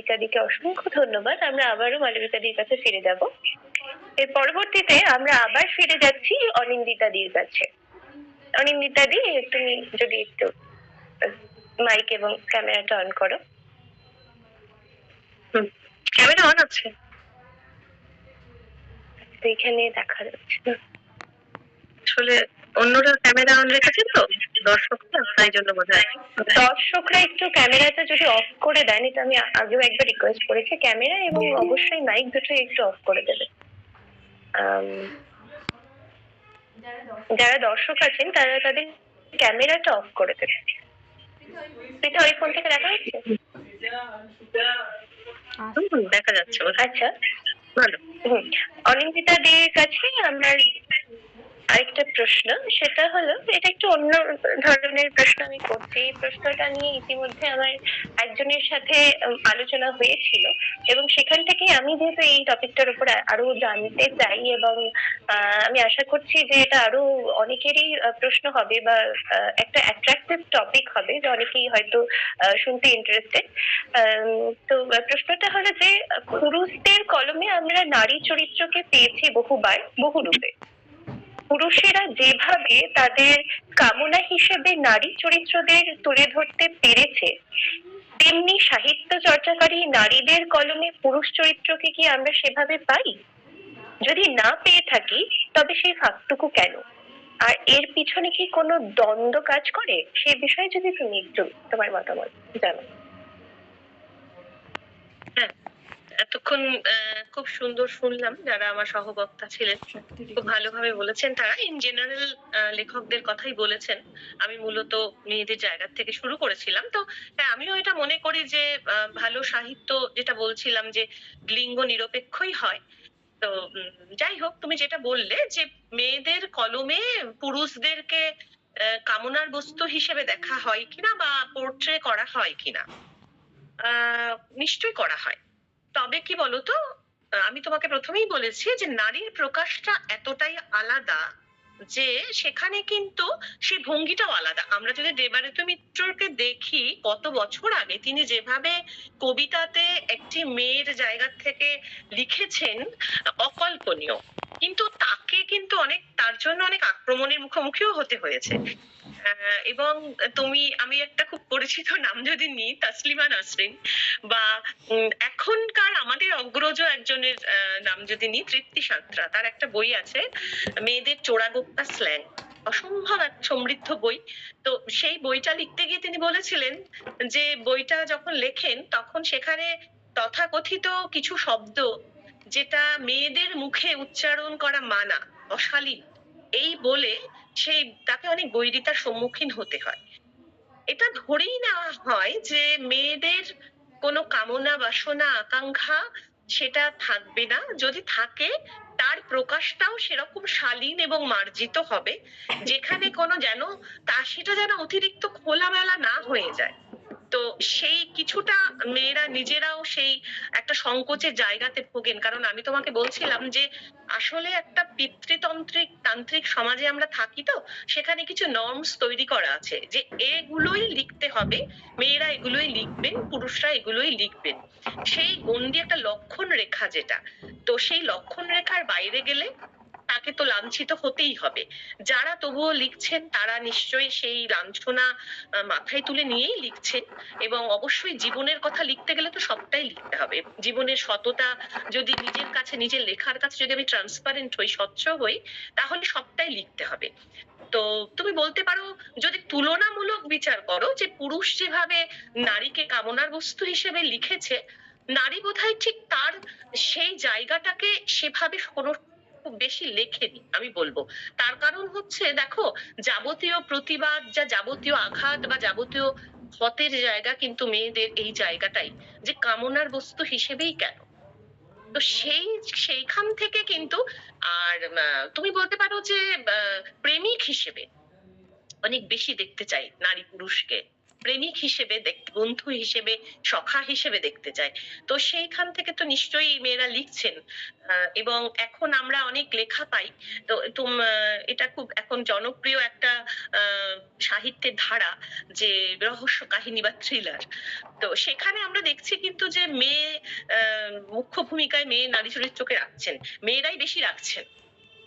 মালবিকা দিকে অসংখ্য ধন্যবাদ। আমরা আবারও মালবিকা দির কাছে ফিরে যাব। এর পরবর্তীতে আমরা আবার ফিরে যাচ্ছি অনিন্দিতা দির কাছে। অনিন্দিতা দি, তুমি যদি একটু মাইক এবং ক্যামেরাটা অন করো। ক্যামেরা অন আছে, এখানে দেখা যাচ্ছে। আসলে অন্যরা ক্যামেরা অন রেখেছে তো দর্শকরা, তাই জন্য বোধহয় দর্শকরা একটু ক্যামেরাটা যদি অফ করে দেন, এটা আমি আগেও একবার রিকোয়েস্ট করেছি, ক্যামেরা এবং অবশ্যই মাইক দুটোই একটু অফ করে দেবে। যারা দর্শক আছেন তারা তাদের ক্যামেরাটা অফ করে দেবে। এটা ওই ফোন থেকে দেখা যাচ্ছে? দেখা যাচ্ছে। আচ্ছা, ভালো। অনিন্দিতা দির কাছে আমার আরেকটা প্রশ্ন, সেটা হলো, এটা একটু অন্য ধরনের প্রশ্ন আমি করছি। এই প্রশ্নটা নিয়ে ইতিমধ্যে আমার একজনের সাথে আলোচনা হয়েছিল এবং সেখান থেকে আমি যেহেতু এই টপিকটার উপর আরো জানতে চাই এবং আমি আশা করছি যে এটা আরো অনেকেরই প্রশ্ন হবে বা একটা অ্যাট্রাকটিভ টপিক হবে, যে অনেকেই হয়তো শুনতে ইন্টারেস্টেড। তো প্রশ্নটা হলো যে পুরুষদের কলমে আমরা নারী চরিত্রকে পেয়েছি বহুবার, বহু রূপে। পুরুষেরা যেভাবে তাদের কামনা হিসেবে নারী চরিত্রদের তুলে ধরতে পেরেছে, তেমনি সাহিত্য চর্চাকারী নারীদের কলমে পুরুষ চরিত্রকে কি আমরা সেভাবে পাই? যদি না পেয়ে থাকি তবে সেই ফাঁকটুকু কেন? আর এর পিছনে কি কোনো দ্বন্দ্ব কাজ করে? সে বিষয়ে যদি তুমি একটু তোমার মতামত জানো। হ্যাঁ, এতক্ষণ খুব সুন্দর শুনলাম, যারা আমার সহবক্তা ছিলেন খুব ভালোভাবে বলেছেন। তারা ইন জেনারেল লেখকদের কথাই বলেছেন। আমি মূলত মেয়েদের জায়গা থেকে শুরু করেছিলাম। তো হ্যাঁ, আমিও এটা মনে করি যে ভালো সাহিত্য, যেটা বলছিলাম যে লিঙ্গ নিরপেক্ষই হয়। তো যাই হোক, তুমি যেটা বললে যে মেয়েদের কলমে পুরুষদেরকে কামনার বস্তু হিসেবে দেখা হয় কিনা বা পোর্ট্রে করা হয় কিনা, নিশ্চয়ই করা হয়। তবে কি বলতো, আমি তোমাকে প্রথমেই বলেছি যে নারীর প্রকাশটা এতটাই আলাদা যে সেখানে কিন্তু সেই ভঙ্গিটাও আলাদা। আমরা যদি দেবারেতু মিত্রকে দেখি, কত বছর আগে তিনি যেভাবে কবিতাতে একটি মেয়ের জায়গা থেকে লিখেছেন, অকল্পনীয়। কিন্তু তাকে কিন্তু তার জন্য অনেক আক্রমণের মুখোমুখিও হতে হয়েছে। এবং আমি একটা খুব পরিচিত নাম যদি নিই, তাসলিমা নাসরিন, বা এখনকার আমাদের অগ্রজ একজনের নাম যদি নিই, তৃপ্তি সাঁতরা। তার একটা বই আছে, মেয়েদের চোরাগোপ্তা স্ল্যাং, অসম্ভব এক সমৃদ্ধ বই। তো সেই বইটা লিখতে গিয়ে তিনি বলেছিলেন যে বইটা যখন লেখেন তখন সেখানে তথাকথিত কিছু শব্দ, যেটা মেয়েদের মুখে উচ্চারণ করা মানা, অশালীন, এই বলে তাকে অনেক বৈরিতার সম্মুখীন হতে হয়। এটা ধরেই নেওয়া হয় যে মেয়েদের কোনো কামনা বাসনা আকাঙ্ক্ষা সেটা থাকবে না, যদি থাকে তার প্রকাশটাও সেরকম শালীন এবং মার্জিত হবে, যেখানে কোনো সেটা যেন অতিরিক্ত খোলামেলা না হয়ে যায়। তো সেই কিছুটা মেয়েরা নিজেরাও সেই একটা সংকোচের জায়গাতে ভোগেন। কারণ আমি তোমাকে বলছিলাম যে আসলে একটা তান্ত্রিক সমাজে আমরা থাকি, তো সেখানে কিছু নর্মস তৈরি করা আছে যে এগুলোই লিখতে হবে, মেয়েরা এগুলোই লিখবেন, পুরুষরা এগুলোই লিখবেন। সেই গণ্ডি একটা লক্ষণ রেখা, যেটা, তো সেই লক্ষণ রেখার বাইরে গেলে তাকে তো লাঞ্ছিত হতেই হবে। যারা তবুও লিখছেন তারা নিশ্চয়ই সেই লাঞ্ছনা মাথায় তুলে নিয়েই লিখছেন। এবং অবশ্যই জীবনের কথা লিখতে গেলে তো সবটাই লিখতে হবে। জীবনের সততা যদি নিজের কাছে, নিজের লেখার কাছে যদি আমি ট্রান্সপারেন্ট হই, স্বচ্ছ হই, তাহলে সবটাই লিখতে হবে। তো তুমি বলতে পারো, যদি তুলনামূলক বিচার করো, যে পুরুষ যেভাবে নারীকে কামনার বস্তু হিসেবে লিখেছে, নারী বোধহয় ঠিক তার সেই জায়গাটাকে সেভাবে কোনো খুব বেশি লেখেনি, আমি বলবো। তার কারণ হচ্ছে, দেখো, যাবতীয় প্রতিবাদ, যাবতীয় আঘাত বা যাবতীয় ক্ষতের জায়গা কিন্তু মেয়েদের এই জায়গাটাই, যে কামনার বস্তু হিসেবেই কেন। তো সেইখান থেকে কিন্তু, আর তুমি বলতে পারো যে প্রেমিক হিসেবে অনেক বেশি দেখতে চাই নারী পুরুষকে। প্রেমিক হিসেবে দেখতে, বন্ধু হিসেবে, সখা হিসেবে দেখতে চায়। তো সেইখান থেকে তো নিশ্চয়ই মেয়েরা লিখছেন। এবং এখন আমরা অনেক লেখা পাই। তো এটা খুব এখন জনপ্রিয় একটা আহ, সাহিত্যের ধারা, যে রহস্য কাহিনী বা থ্রিলার। তো সেখানে আমরা দেখছি কিন্তু যে মেয়ে মুখ্য ভূমিকায় মেয়ে নারী চরিত্রকে রাখছেন, মেয়েরাই বেশি রাখছেন।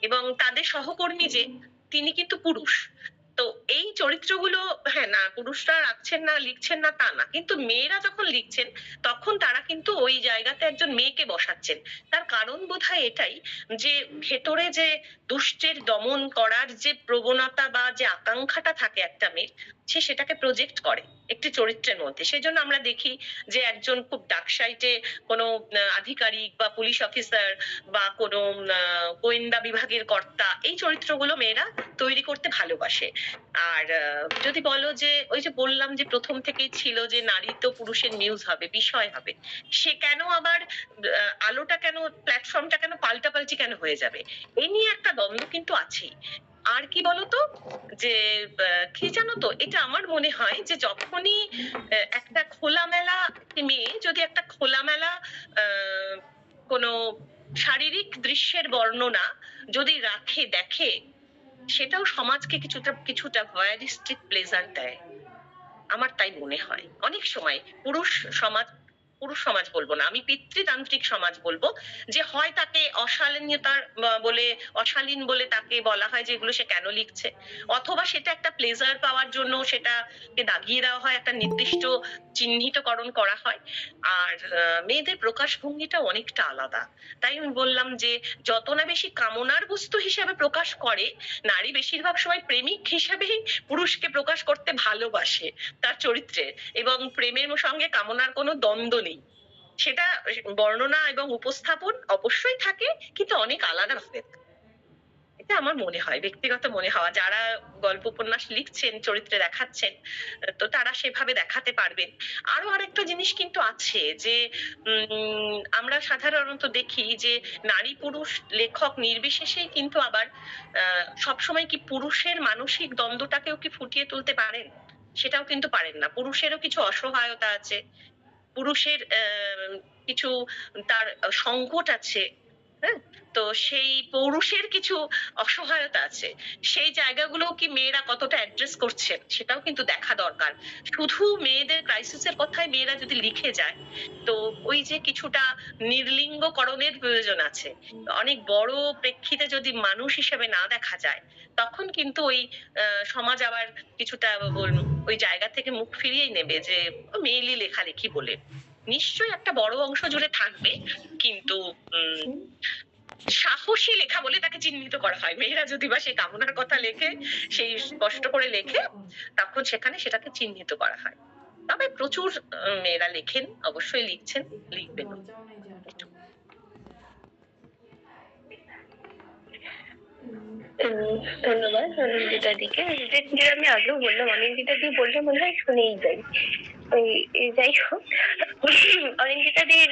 এবং তাদের সহকর্মী যে, তিনি কিন্তু পুরুষ। তো এই চরিত্রগুলো, হ্যাঁ, না পুরুষরা রাখছেন না, লিখছেন না তা না, কিন্তু মেয়েরা যখন লিখছেন তখন তারা কিন্তু ওই জায়গাতে একজন মেয়েকে বসাচ্ছেন। তার কারণ বোধহয় এটাই, যে ভেতরে যে দুষ্টের দমন করার যে প্রবণতা বা যে আকাঙ্ক্ষাটা থাকে একটা মেয়ের, সে সেটাকে প্রজেক্ট করে একটি চরিত্রের মধ্যে। সেজন্য আমরা দেখি যে একজন খুব ডাকসাইটে কোনো আধিকারিক বা পুলিশ অফিসার বা কোনো গোয়েন্দা বিভাগের কর্তা, এই চরিত্রগুলো মেয়েরা তৈরি করতে ভালোবাসে। আর যদি বলো যে ওই যে বললাম যে প্রথম থেকেই ছিল যে নারী তো পুরুষের নিউজ হবে, বিষয় হবে, সে কেন আবার আলোটা কেন, প্ল্যাটফর্মটা কেন পাল্টাপাল্টি কেন হয়ে যাবে, এই নিয়ে একটা দ্বন্দ্ব কিন্তু আছেই। আর কি বলতো, যে কি জানো তো, এটা আমার মনে হয় যে যখনই একটা খোলামেলা মেয়ে যদি একটা খোলামেলা কোনো শারীরিক দৃশ্যের বর্ণনা যদি রাখে, দেখে, সেটাও সমাজকে কিছুটা কিছুটা ভয়ারিস্টিক প্লেজার দেয়। আমার তাই মনে হয় অনেক সময় পুরুষ সমাজ, পুরুষ সমাজ বলবো না, আমি পিতৃতান্ত্রিক সমাজ বলবো, যে হয় তাকে অশালীনতার বলে, অশালীন বলে তাকে বলা হয় যে এগুলো সে কেন লিখছে, অথবা সেটা একটা প্লেজার পাওয়ার জন্য সেটাকে দাগিয়ে দেওয়া হয়, একটা নির্দিষ্ট চিহ্নিতকরণ করা হয়। আর মেয়েদের প্রকাশভঙ্গিটা অনেকটা আলাদা। তাই আমি বললাম যে যত না বেশি কামনার বস্তু হিসেবে প্রকাশ করে, নারী বেশিরভাগ সময় প্রেমিক হিসেবেই পুরুষকে প্রকাশ করতে ভালোবাসে তার চরিত্রে। এবং প্রেমের সঙ্গে কামনার কোনো দ্বন্দ্ব নেই। সেটা বর্ণনা এবং উপস্থাপন অবশ্যই থাকে, কিন্তু অনেক আলাদা ভাবে। এটা আমার মনে হয়, ব্যক্তিগত মনে হওয়া, যারা গল্প উপন্যাস লিখছেন, চরিত্রে দেখাচ্ছেন, তো তারা সেভাবে দেখাতে পারবেন। আরো আরেকটা জিনিস কিন্তু আছে যে আমরা সাধারণত দেখি যে নারী পুরুষ লেখক নির্বিশেষেই কিন্তু আবার সবসময় কি পুরুষের মানসিক দ্বন্দ্বটাকেও কি ফুটিয়ে তুলতে পারেন, সেটাও কিন্তু পারেন না। পুরুষেরও কিছু অসহায়তা আছে, পুরুষের কিছু তার সংকট আছে। হ্যাঁ, তো সেই পুরুষের কিছু অসহায়তা আছে, সেই জায়গাগুলো কি মেয়েরা কতটা অ্যাড্রেস করছেন সেটাও কিন্তু দেখা দরকার। শুধু মেয়েদের ক্রাইসিসের কথাই মেয়েরা যদি লিখে যায়, তো ওই যে কিছুটা নির্লিঙ্গকরণের প্রয়োজন আছে, অনেক বড় প্রেক্ষিতে যদি মানুষ হিসেবে না দেখা যায়, তখন কিন্তু ওই সমাজ আবার কিছুটা ওই জায়গা থেকে মুখ ফিরিয়েই নেবে, যে মেয়েলি লেখালেখি বলে। নিশ্চয়ই একটা বড় অংশ জুড়ে থাকবে, কিন্তু সাহসী লেখা বলে তাকে চিহ্নিত করা হয়। মেয়েরা যদি বা সেই কামনার কথা লেখে, সেই কষ্ট করে লেখে, তখন সেখানে সেটাকে চিহ্নিত করা হয়। তবে প্রচুর মেয়েরা লেখেন, অবশ্যই লিখছেন, লিখবেন। ধন্যবাদ অনিন্দিতা দিকে। যেটা আমি আগেও বললাম, অনিন্দিতা দি বললে মনে হয় শুনেই যাই। যাই হোক, অনিন্দিতা দির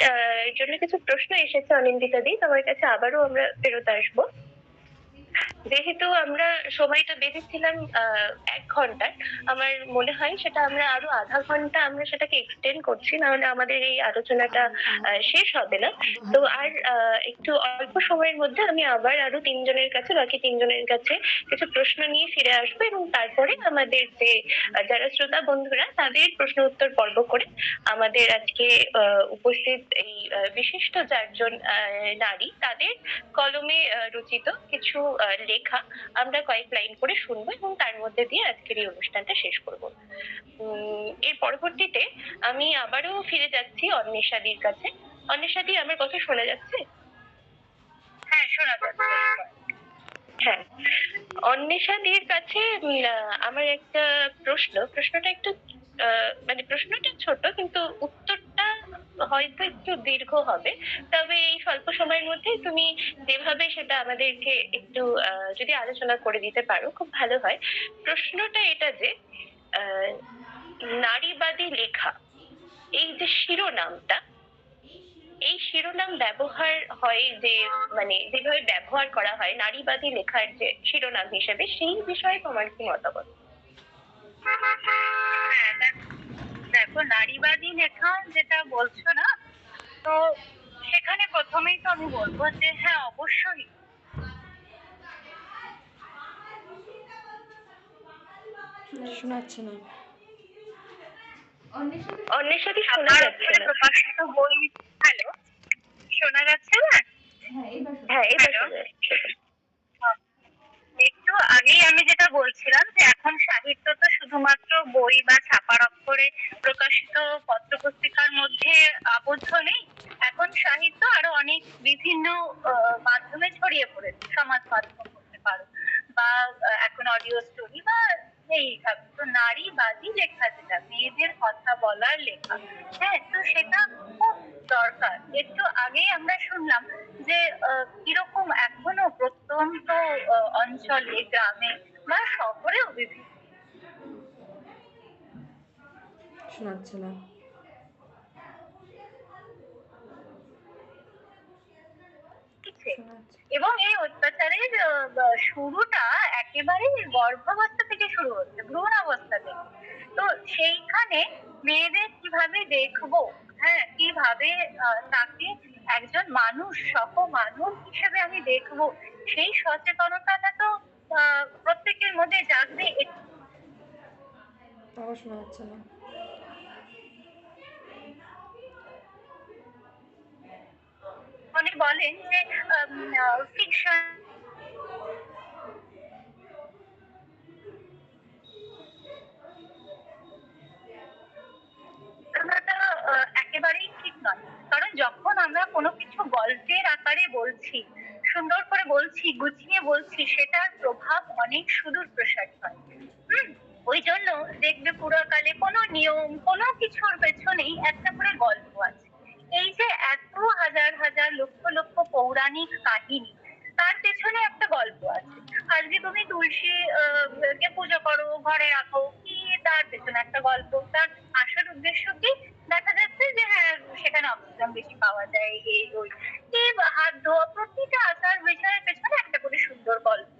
জন্য কিছু প্রশ্ন এসেছে। অনিন্দিতা দি, তোমার কাছে আবারও আমরা ফেরত আসবো। যেহেতু আমরা সময়টা বেঁধেছিলাম 1 ঘন্টার, আমার মনে হয় সেটা আমরা আরো আধা ঘন্টা আমরা সেটাকে এক্সটেন্ড করছি, নাহলে আমাদের এই আলোচনাটা শেষ হবে না। তো আর একটু অল্প সময়ের মধ্যে আমি আবার আরো বাকি তিনজনের কাছে কিছু প্রশ্ন নিয়ে ফিরে আসবো, এবং তারপরে আমাদের যে যারা শ্রোতা বন্ধুরা, তাদের প্রশ্ন উত্তর পর্ব করে আমাদের আজকে উপস্থিত এই বিশিষ্ট 4জন নারী, তাদের কলমে রচিত কিছু লেখা আমরা কয়েক লাইন করে শুনবো, এবং তার মধ্যে দিয়ে আজকের এই অনুষ্ঠানটা শেষ করব। এর পরবর্তীতে আমি আবারও ফিরে যাচ্ছি অন্বেষাদির কাছে। অন্বেষাদি, আমার কথা শোনা যাচ্ছে? হ্যাঁ, শোনা যাচ্ছে। হ্যাঁ, অন্বেষাদির কাছে আমার একটা প্রশ্নটা একটু মানে প্রশ্নটা ছোট, কিন্তু উত্তরটা হয়তো একটু দীর্ঘ হবে। তবে এই স্বল্প সময়ের মধ্যে তুমি যেভাবে সেটা আমাদেরকে একটু যদি আলোচনা করে দিতে পারো, খুব ভালো হয়। প্রশ্নটা এটা যে আহ নারীবাদী লেখা, এই যে শিরোনামটা, এই শিরোনাম ব্যবহার হয় যে, মানে যেভাবে ব্যবহার করা হয় নারীবাদী লেখার যে শিরোনাম হিসেবে, সেই বিষয়ে তোমার কি মতামত? হ্যাঁ, দেখো, নারীবাদী লেখা যেটা বলছো না, তো সেখানে প্রথমেই তো আমি বলবো যে হ্যাঁ, অবশ্যই শোনাচ্ছে না। অন্বেষাদি শোনা ছাপার যাচ্ছে অক্ষরে না। প্রকাশিত বই। হ্যালো, শোনা যাচ্ছে না? হ্যাঁ, এবার হ্যালো, শোনা যাচ্ছে। একটু আগেই আমি যেটা বলছিলাম যে এখন সাহিত্য তো শুধুমাত্র বই বা ছাপার অক্ষরে প্রকাশিত পত্রপত্রিকার মধ্যে আবদ্ধ নেই। এখন সাহিত্য আরো অনেক বিভিন্ন মাধ্যমে ছড়িয়ে পড়েছে, সমাজ মাধ্যম বলতে পারো, বা এখন অডিও স্টোরি বা এইভাবে। তো নারীবাদী লেখা, যেটা মেয়েদের কথা বলার লেখা, হ্যাঁ, তো সেটা খুব দরকার। একটু আগেই আমরা শুনলাম যে কিরকম এখনো প্রত্যন্ত অঞ্চলে, গ্রামে বা শহরেও বিভিন্ন শোনাচ্ছে না। কিছু। শোনাচ্ছে। এবং এই অত্যাচারের শুরুটা একেবারে গর্ভাবস্থা থেকে শুরু হচ্ছে, ভ্রূণাবস্থা থেকে। তো সেইখানে মেয়েদের কিভাবে দেখবো, হ্যাঁ, কিভাবে তাকে একজন মানুষ, সহ মানুষ হিসেবে আমি দেখবো, সেই সচেতনতাটা তো প্রত্যেকের মধ্যে জাগবে। আবার শোনা যাচ্ছে না। মানে বলেন যে ফিকশন ধারণাটা একেবারেই ঠিক নয়। কারণ যখন আমরা কোনো কিছু গল্পের আকারে বলছি, সুন্দর করে বলছি, গুছিয়ে বলছি, সেটার প্রভাব অনেক সুদূর প্রসারী হয়। হুম, ওই জন্য দেখবে পুরোকালে কোনো নিয়ম, কোনো কিছুর পেছনেই একটা করে গল্প আছে। এই যে এত হাজার হাজার লক্ষ লক্ষ পৌরাণিক কাহিনী, তার পেছনে একটা গল্প আছে। আজকে তুমি তুলসী কে পুজো করো, ঘরে রাখো, কি তার পেছনে একটা গল্প। তার আসল উদ্দেশ্য কি? দেখা যাচ্ছে যে হ্যাঁ, সেখানে অক্সিজেন বেশি পাওয়া যায়, এই ওই, কি হাত ধোয়া, প্রতিটা আচার বিচারের পেছনে একটা করে সুন্দর গল্প।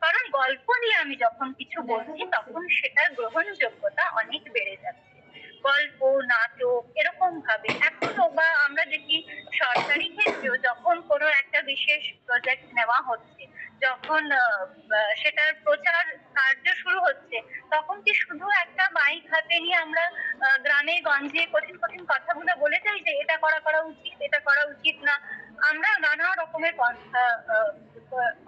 কারণ গল্প নিয়ে আমি যখন কিছু বলছি, তখন সেটার গ্রহণযোগ্যতা অনেক বেড়ে যাচ্ছে। গল্প, নাটক, এরকম ভাবে এখনো বা আমরা দেখি সরকারি ক্ষেত্রেও যখন কোনো একটা বিশেষ প্রজেক্ট নেওয়া হচ্ছে, যখন সেটার প্রচার কার্য শুরু হচ্ছে, তখন কি শুধু একটা মাইক হাতে নিয়ে আমরা গ্রামে গঞ্জে কঠিন কঠিন কথাগুলো বলে যাই যে এটা করা করা উচিত, এটা করা উচিত না? আমরা নানা রকমের পন্থা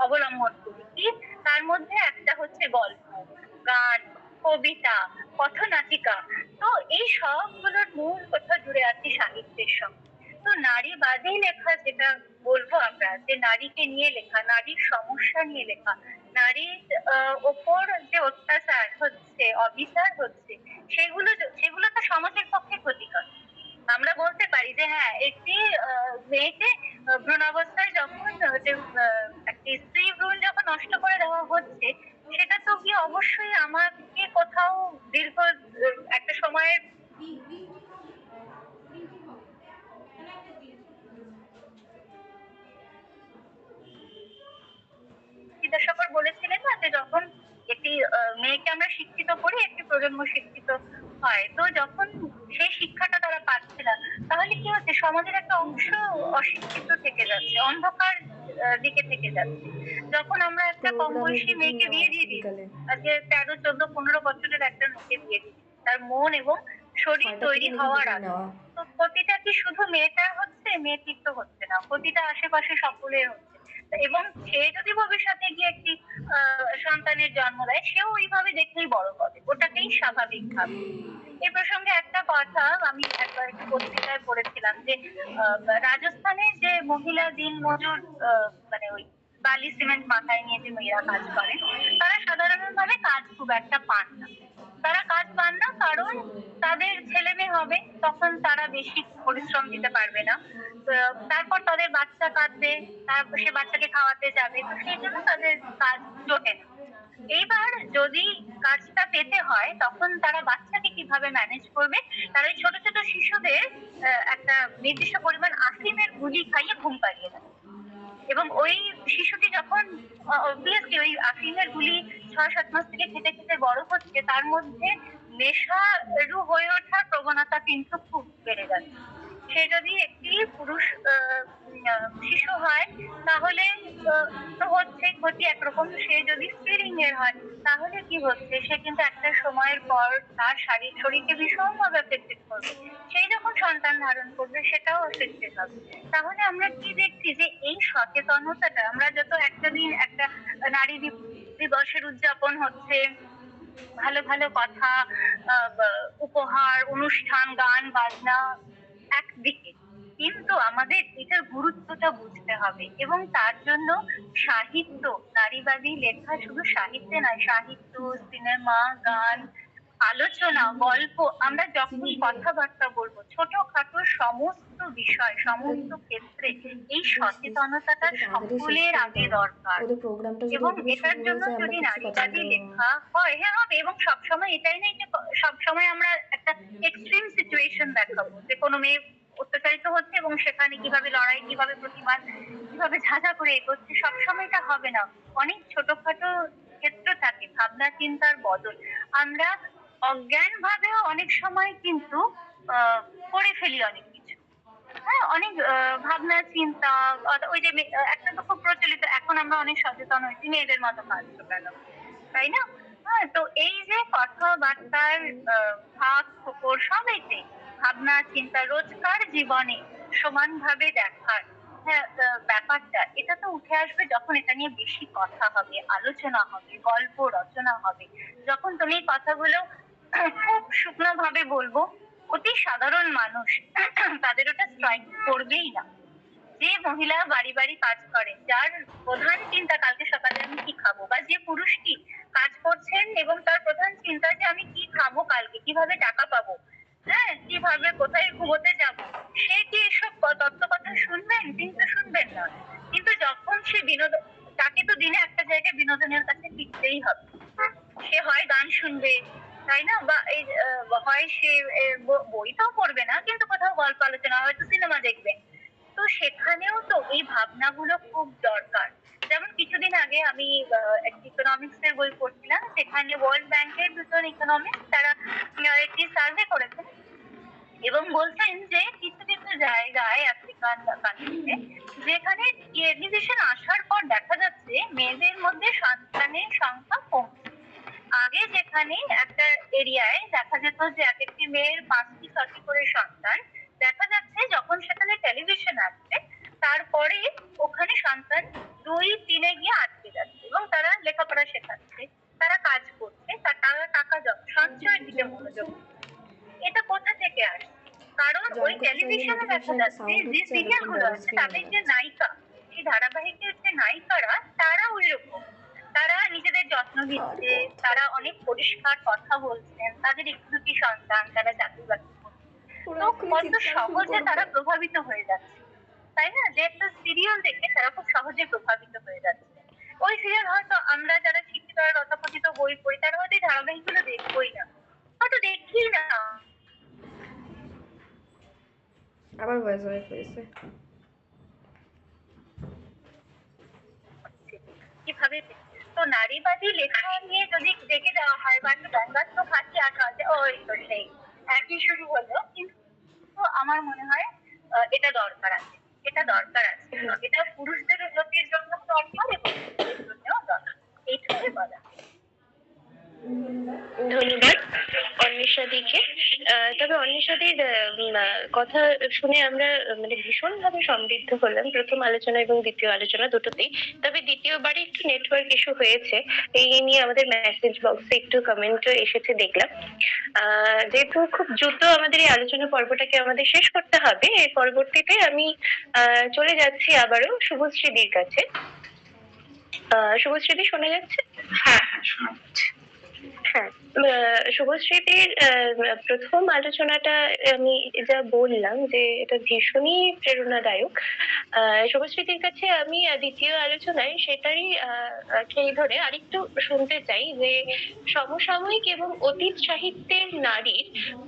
অবলম্বন করি। কি? তার মধ্যে একটা হচ্ছে গল্প, গান, কবিতা, পথনাটিকা। তো এই সবগুলোর মূল কথা জুড়ে আছে সাহিত্যের সঙ্গে। তো নারীবাদী লেখা যেটা বলবো আমরা, যে নারীকে নিয়ে লেখা, নারীর সমস্যা নিয়ে লেখা, নারীর ওপর যে অত্যাচার হচ্ছে, অবিচার হচ্ছে, সেগুলো তো সমাজের পক্ষে ক্ষতিকর। আমরা বলতে পারি যে হ্যাঁ, একটি মেয়েকে ভ্রূণাবস্থায় যখন একটি স্ত্রী ভ্রূণ যখন নষ্ট করে দেওয়া হচ্ছে, সেটা তো কি অবশ্যই আমাকে কোথাও দীর্ঘ একটা সময়ের বিদ্যাসাগর বলেছিলেন না যে যখন একটি মেয়েকে আমরা শিক্ষিত করি, একটি প্রজন্ম শিক্ষিত হয়। তো যখন সেই শিক্ষাটা তারা পাচ্ছে না, তাহলে কি হচ্ছে, সমাজের একটা অংশ অশিক্ষিত থেকে যাচ্ছে, অন্ধকার দিকে থেকে যাচ্ছে। যখন আমরা একটা কম প্রোগ্রামের বয়সী বুকিং মেয়েকে নেওয়া বিয়ে আছে দিয়ে দিই, বিকালে। আজকে 13, 14, 15 বছরের একটা মেয়েকে বিয়ে দিই, তার মন এবং শরীর 6টা তৈরি থেকে দেখি হওয়ার বুকিং আগে, নেওয়া। তো ক্ষতিটা কি শুধু মেয়েটার হচ্ছে? মেয়েটির তো হচ্ছে না, ক্ষতিটা আশেপাশে সকলের হচ্ছে। এবং সে যদি ভবিষ্যতে গিয়ে একটি সন্তানের জন্ম দেয়, সেও ওইভাবে দেখলেই বড় হবে, ওটাকেই স্বাভাবিক ভাবে। এ প্রসঙ্গে একটা কথা আমি একবার একটি পত্রিকায় পড়েছিলাম যে আহ, রাজস্থানে যে মহিলা দিন মজুর, মানে ওই বালি সিমেন্ট মাথায় নিয়ে যে মেয়েরা কাজ করেন, তারা সাধারণভাবে কাজ খুব একটা পান না। তারা কাজ পান না কারণ তাদের ছেলে মেয়ে হবে, তখন তারা বেশি পরিশ্রম দিতে পারবে না। তারপর তাদের বাচ্চা কাঁদবে, তারপর সে বাচ্চাকে খাওয়াতে যাবে, তো সেই জন্য তাদের কাজ জোটে না। এইবার যদি কাজটা পেতে হয়, তখন তারা বাচ্চাকে কিভাবে ম্যানেজ করবে? তারা এই ছোট ছোট শিশুদের একটা নির্দিষ্ট পরিমাণ আফিমের গুলি খাইয়ে ঘুম পাড়িয়ে দেয়। এবং ওই শিশুটি যখন অবভিয়াসলি ওই আফিমের গুলি 6-7 মাস থেকে খেতে খেতে বড় হচ্ছে, তার মধ্যে নেশারু হয়ে ওঠার প্রবণতা কিন্তু খুব বেড়ে যাচ্ছে। সে যদি একটি পুরুষ শিশু হয় তাহলে তো হচ্ছে ক্ষতি একরকম। সে যদি স্ত্রীলিঙ্গের হয় তাহলে কি হচ্ছে, সে কিন্তু একটা সময়ের পর তার শরীরকে ভীষণভাবে এফেক্টেড করবে। সেই যখন সন্তান ধারণ করবে সেটাও এফেক্টেড হবে। তাহলে আমরা কি দেখছি যে এই সচেতনতাটা আমরা যত একটা দিন একটা নারী দিবসের উদযাপন হচ্ছে, ভালো ভালো কথা, উপহার, অনুষ্ঠান, গান বাজনা একদিকে, কিন্তু আমাদের এটার গুরুত্বটা বুঝতে হবে এবং তার জন্য সাহিত্য, নারীবাদী লেখা শুধু সাহিত্যে নয়, সাহিত্য, সিনেমা, গান, আলোচনা, গল্প, আমরা যখন কথাবার্তা বলবো ছোটখাটো সমস্ত বিষয়, সমস্ত ক্ষেত্রে এই সচেতনতাটা সকলের আগে দরকার। ওদের প্রোগ্রামটা যদি এবং ওইভাবে এটার শুরু জন্য হয়ে যায়, আমরা যদি কিছু কথা নারীবাদী বলতে পারবো না। লেখা হয়, হ্যাঁ হবে, এবং সবসময় এটাই নেই যে সবসময় আমরা একটা এক্সট্রিম সিচুয়েশন দেখাবো যে কোনো মেয়ে অত্যাচারিত হচ্ছে এবং সেখানে কিভাবে লড়াই, কিভাবে প্রতিবাদ, কিভাবে ঝাঁঝা করে এগোচ্ছে, সবসময় এটা হবে না। অনেক ছোটখাটো ক্ষেত্র থাকে ভাবনা চিন্তার বদল। আমরা অজ্ঞান ভাবেও অনেক সময় কিন্তু করে ফেলি অনেক কিছু। হ্যাঁ, অনেক ভাবনা চিন্তা, ওই যে একটা তো খুব প্রচলিত, এখন আমরা অনেক সচেতন হয়েছি, মেয়েদের মতো কাজটা কেন, তাই না? হ্যাঁ, তো এই যে কথাবার্তার ফাঁক ফোকর সবাইতে ভাবনা চিন্তা রোজকার জীবনে সমানভাবে দেখার, হ্যাঁ, ব্যাপারটা এটা তো উঠে আসবে যখন এটা নিয়ে বেশি কথা হবে, আলোচনা হবে, গল্প রচনা হবে। যখন তুমি এই কথাগুলো খুব শুকনো ভাবে বলবো, অতি সাধারণ মানুষ তাদের ওটা স্ট্রাইক করবেই না। যে মহিলা বাড়ি বাড়ি কাজ করেন, যার প্রধান চিন্তা কালকে সকালে আমি কি খাবো, বা যে পুরুষটি কাজ করছেন এবং তার প্রধান চিন্তা যে আমি কি খাবো কালকে, কিভাবে টাকা পাবো, হ্যাঁ, কিভাবে কোথায় ঘুমোতে যাব, সে কি এসব তত্ত্ব কথা শুনবেন? তিনি তো শুনবেন না। কিন্তু যখন সে বিনোদন, তাকে তো দিনে একটা জায়গায় বিনোদনের কাছে ফিরতেই হবে। সে হয় গান শুনবে, তাই না, বা এই হয় সে বইটাও পড়বে না, কিন্তু কোথাও গল্প আলোচনা, হয়তো সিনেমা দেখবে। তো সেখানেও তো এই ভাবনাগুলো খুব দরকার। যেমন কিছুদিন আগে আমি একটি ইকোনমিক্স এর বই পড়ছিলাম, সেখানে ওয়ার্ল্ড ব্যাংকের দুজন ইকোনমিক্স তারা একটি সার্ভে করেছেন এবং বলছেন যে কিছু কিছু জায়গায় আফ্রিকান কান্ট্রিতে যেখানে টেলিভিশন আসার পর দেখা যাচ্ছে মেয়েদের মধ্যে সন্তানের সংখ্যা কমছে। আগে যেখানে একটা এরিয়ায় দেখা যেত যে এক একটি মেয়ের 5টি 6টি করে সন্তান, দেখা যাচ্ছে যখন সেখানে টেলিভিশন আসছে তারপরে ওখানে সন্তান 2-3-এ গিয়ে আটকে যাচ্ছে এবং তারা লেখাপড়া শেখাচ্ছে, তারা কাজ করছে, তারা টাকা সঞ্চয়ের দিকে মনোযোগ দিচ্ছে। এটা কোথা থেকে আসছে? কারণ ওই টেলিভিশনে দেখা যাচ্ছে যে সিরিয়াল গুলো আছে তাদের যে নায়িকা, সেই ধারাবাহিকের যে নায়িকারা তারা ওই রকম, তারা নিজেদের যত্ন নিচ্ছে, তারা অনেক পরিষ্কার কথা বলছেন, তাদের একটু দুটি সন্তান, তারা চাকরি বাকরি করছে। তো কত সহজে তারা প্রভাবিত হয়ে যাচ্ছে, তাই না? যে একটা সিরিয়াল দেখে তারা খুব সহজে প্রভাবিত হয়ে যাচ্ছে। ওই সিরিয়াল হয়তো আমরা যারা শিক্ষিত আর তথাকথিত বই পড়ি তারা হয়তো এই ধারাবাহিকগুলো দেখবোই না, হয়তো দেখি না। আবার ভয়েস ওয়াইফ হয়েছে। কিভাবে তো নারীবাদী লেখা নিয়ে যদি দেখে দেওয়া হয় বা একটু ব্যঙ্গাত্মক হাসি আসা আছে, ওই তো সেই একই শুরু হলো। কিন্তু আমার মনে হয় এটা দরকার আছে, এটা দরকার আছে, এটা পুরুষদের উন্নতির জন্য দরকার এবং স্ত্রীদের জন্যও দরকার, এইটুকুই বলা। ধন্যবাদ অন্বেষাদিকে। তবে অন্বেষাদির কথা শুনে আমরা মানে ভীষণভাবে সমৃদ্ধ হলাম, প্রথম আলোচনা এবং দ্বিতীয় আলোচনা দুটোতেই। তবে দ্বিতীয়বারে একটু নেটওয়ার্ক ইস্যু হয়েছে, এই নিয়ে আমাদের মেসেজ বক্সে একটু কমেন্টও এসেছে দেখলাম। যেহেতু খুব দ্রুত আমাদের এই আলোচনা পর্বটাকে আমাদের শেষ করতে হবে, এর পরবর্তীতে আমি চলে যাচ্ছি আবারও শুভশ্রীদির কাছে। শুভশ্রীদি শোনা যাচ্ছে? হ্যাঁ হ্যাঁ, শোনা যাচ্ছে। হ্যাঁ, শুভশ্রীদির প্রথম আলোচনাটা আমি যা বললাম যে এটা ভীষণই প্রেরণাদায়ক। শুভশ্রীদির কাছে আমি দ্বিতীয় আলোচনায় সেটারই সেই ধরে আরেকটু শুনতে চাই যে সমসাময়িক এবং অতীত সাহিত্যের নারীর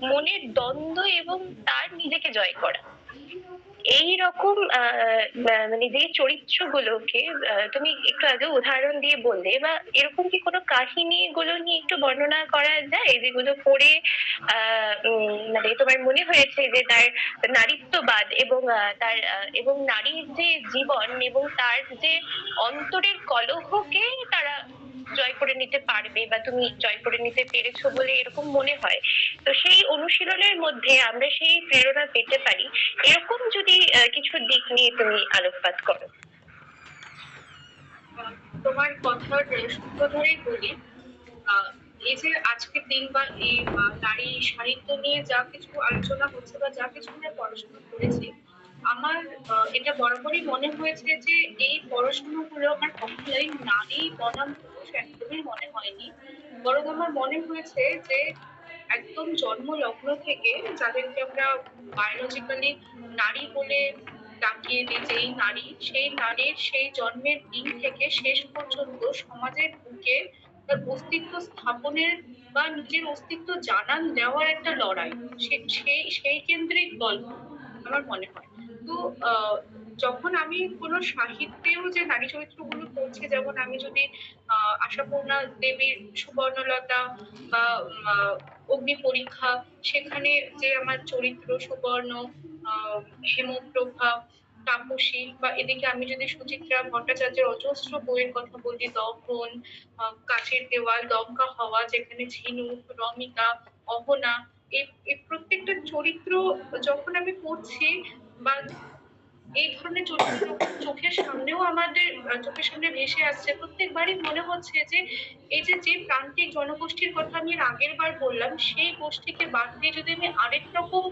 মনের দ্বন্দ্ব এবং তার নিজেকে জয় করা, এই রকম মানে যে চরিত্রগুলোকে তুমি একটু আগে উদাহরণ দিয়ে বললে, বা এরকম কি কোনো কাহিনী গুলো নিয়ে একটু বর্ণনা করা যায় যেগুলো পড়ে মানে তোমার মনে হয়েছে যে তার নারীত্ববাদ এবং তার এবং নারীর যে জীবন এবং তার যে অন্তরের কলহকে তারা জয় করে নিতে পারবে, বা তুমি জয় করে নিতে পেরেছো বলে এরকম মনে হয়? তো সেই অনুশীলনের মধ্যে আমরা সেই প্রেরণা পেতে পারি, এরকম যদি কিছু দিক নিয়ে তুমি আলোকপাত করো। তোমার কথার সূত্র ধরেই বলি, আহ, এই যে আজকের দিন বা এই নারী সাহিত্য নিয়ে যা কিছু আলোচনা হচ্ছে বা যা কিছু আমরা পড়াশোনা করেছি, আমার এটা বরাবরই মনে হয়েছে যে এই পড়াশোনাগুলো আমার কখনোই নারী বনাম পুরুষ একদমই মনে হয়নি। বরং আমার মনে হয়েছে যে একদম জন্ম লগ্ন থেকে যাদেরকে আমরা বায়োলজিক্যালি নারী বলে ডাকি, যে যেই নারী, সেই নারীর সেই জন্মের দিন থেকে শেষ পর্যন্ত সমাজের বুকে তার অস্তিত্ব স্থাপনের বা নিজের অস্তিত্ব জানান দেওয়ার একটা লড়াই, সেই সেই কেন্দ্রিক গল্প আমার মনে হয়। তো আহ, যখন আমি কোনো সাহিত্যেও যে নারী চরিত্রগুলো পড়ছি, যেমন আমি যদি আশাপূর্ণা দেবীর সুবর্ণলতা বা অগ্নি পরীক্ষা, সেখানে যে আমার চরিত্র সুবর্ণ, আহ হেমপ্রভা, তাপসী, বা এদিকে আমি যদি সুচিত্রা ভট্টাচার্যের অজস্র বইয়ের কথা বলি, দহন, কাচের দেওয়াল, দমকা হাওয়া, যেখানে ঝিনুক, রমিকা, অহনা, এই প্রত্যেকটা চরিত্র যখন আমি পড়ছি বা এই ধরনের চরিত্র যখন চোখের সামনেও আমাদের চোখের সামনে ভেসে আসছে, প্রত্যেকবারই মনে হচ্ছে যে এই যে যে প্রান্তিক জনগোষ্ঠীর কথা আমি এর আগের বার বললাম, সেই গোষ্ঠীকে বাদ দিয়ে যদি আমি আরেক রকম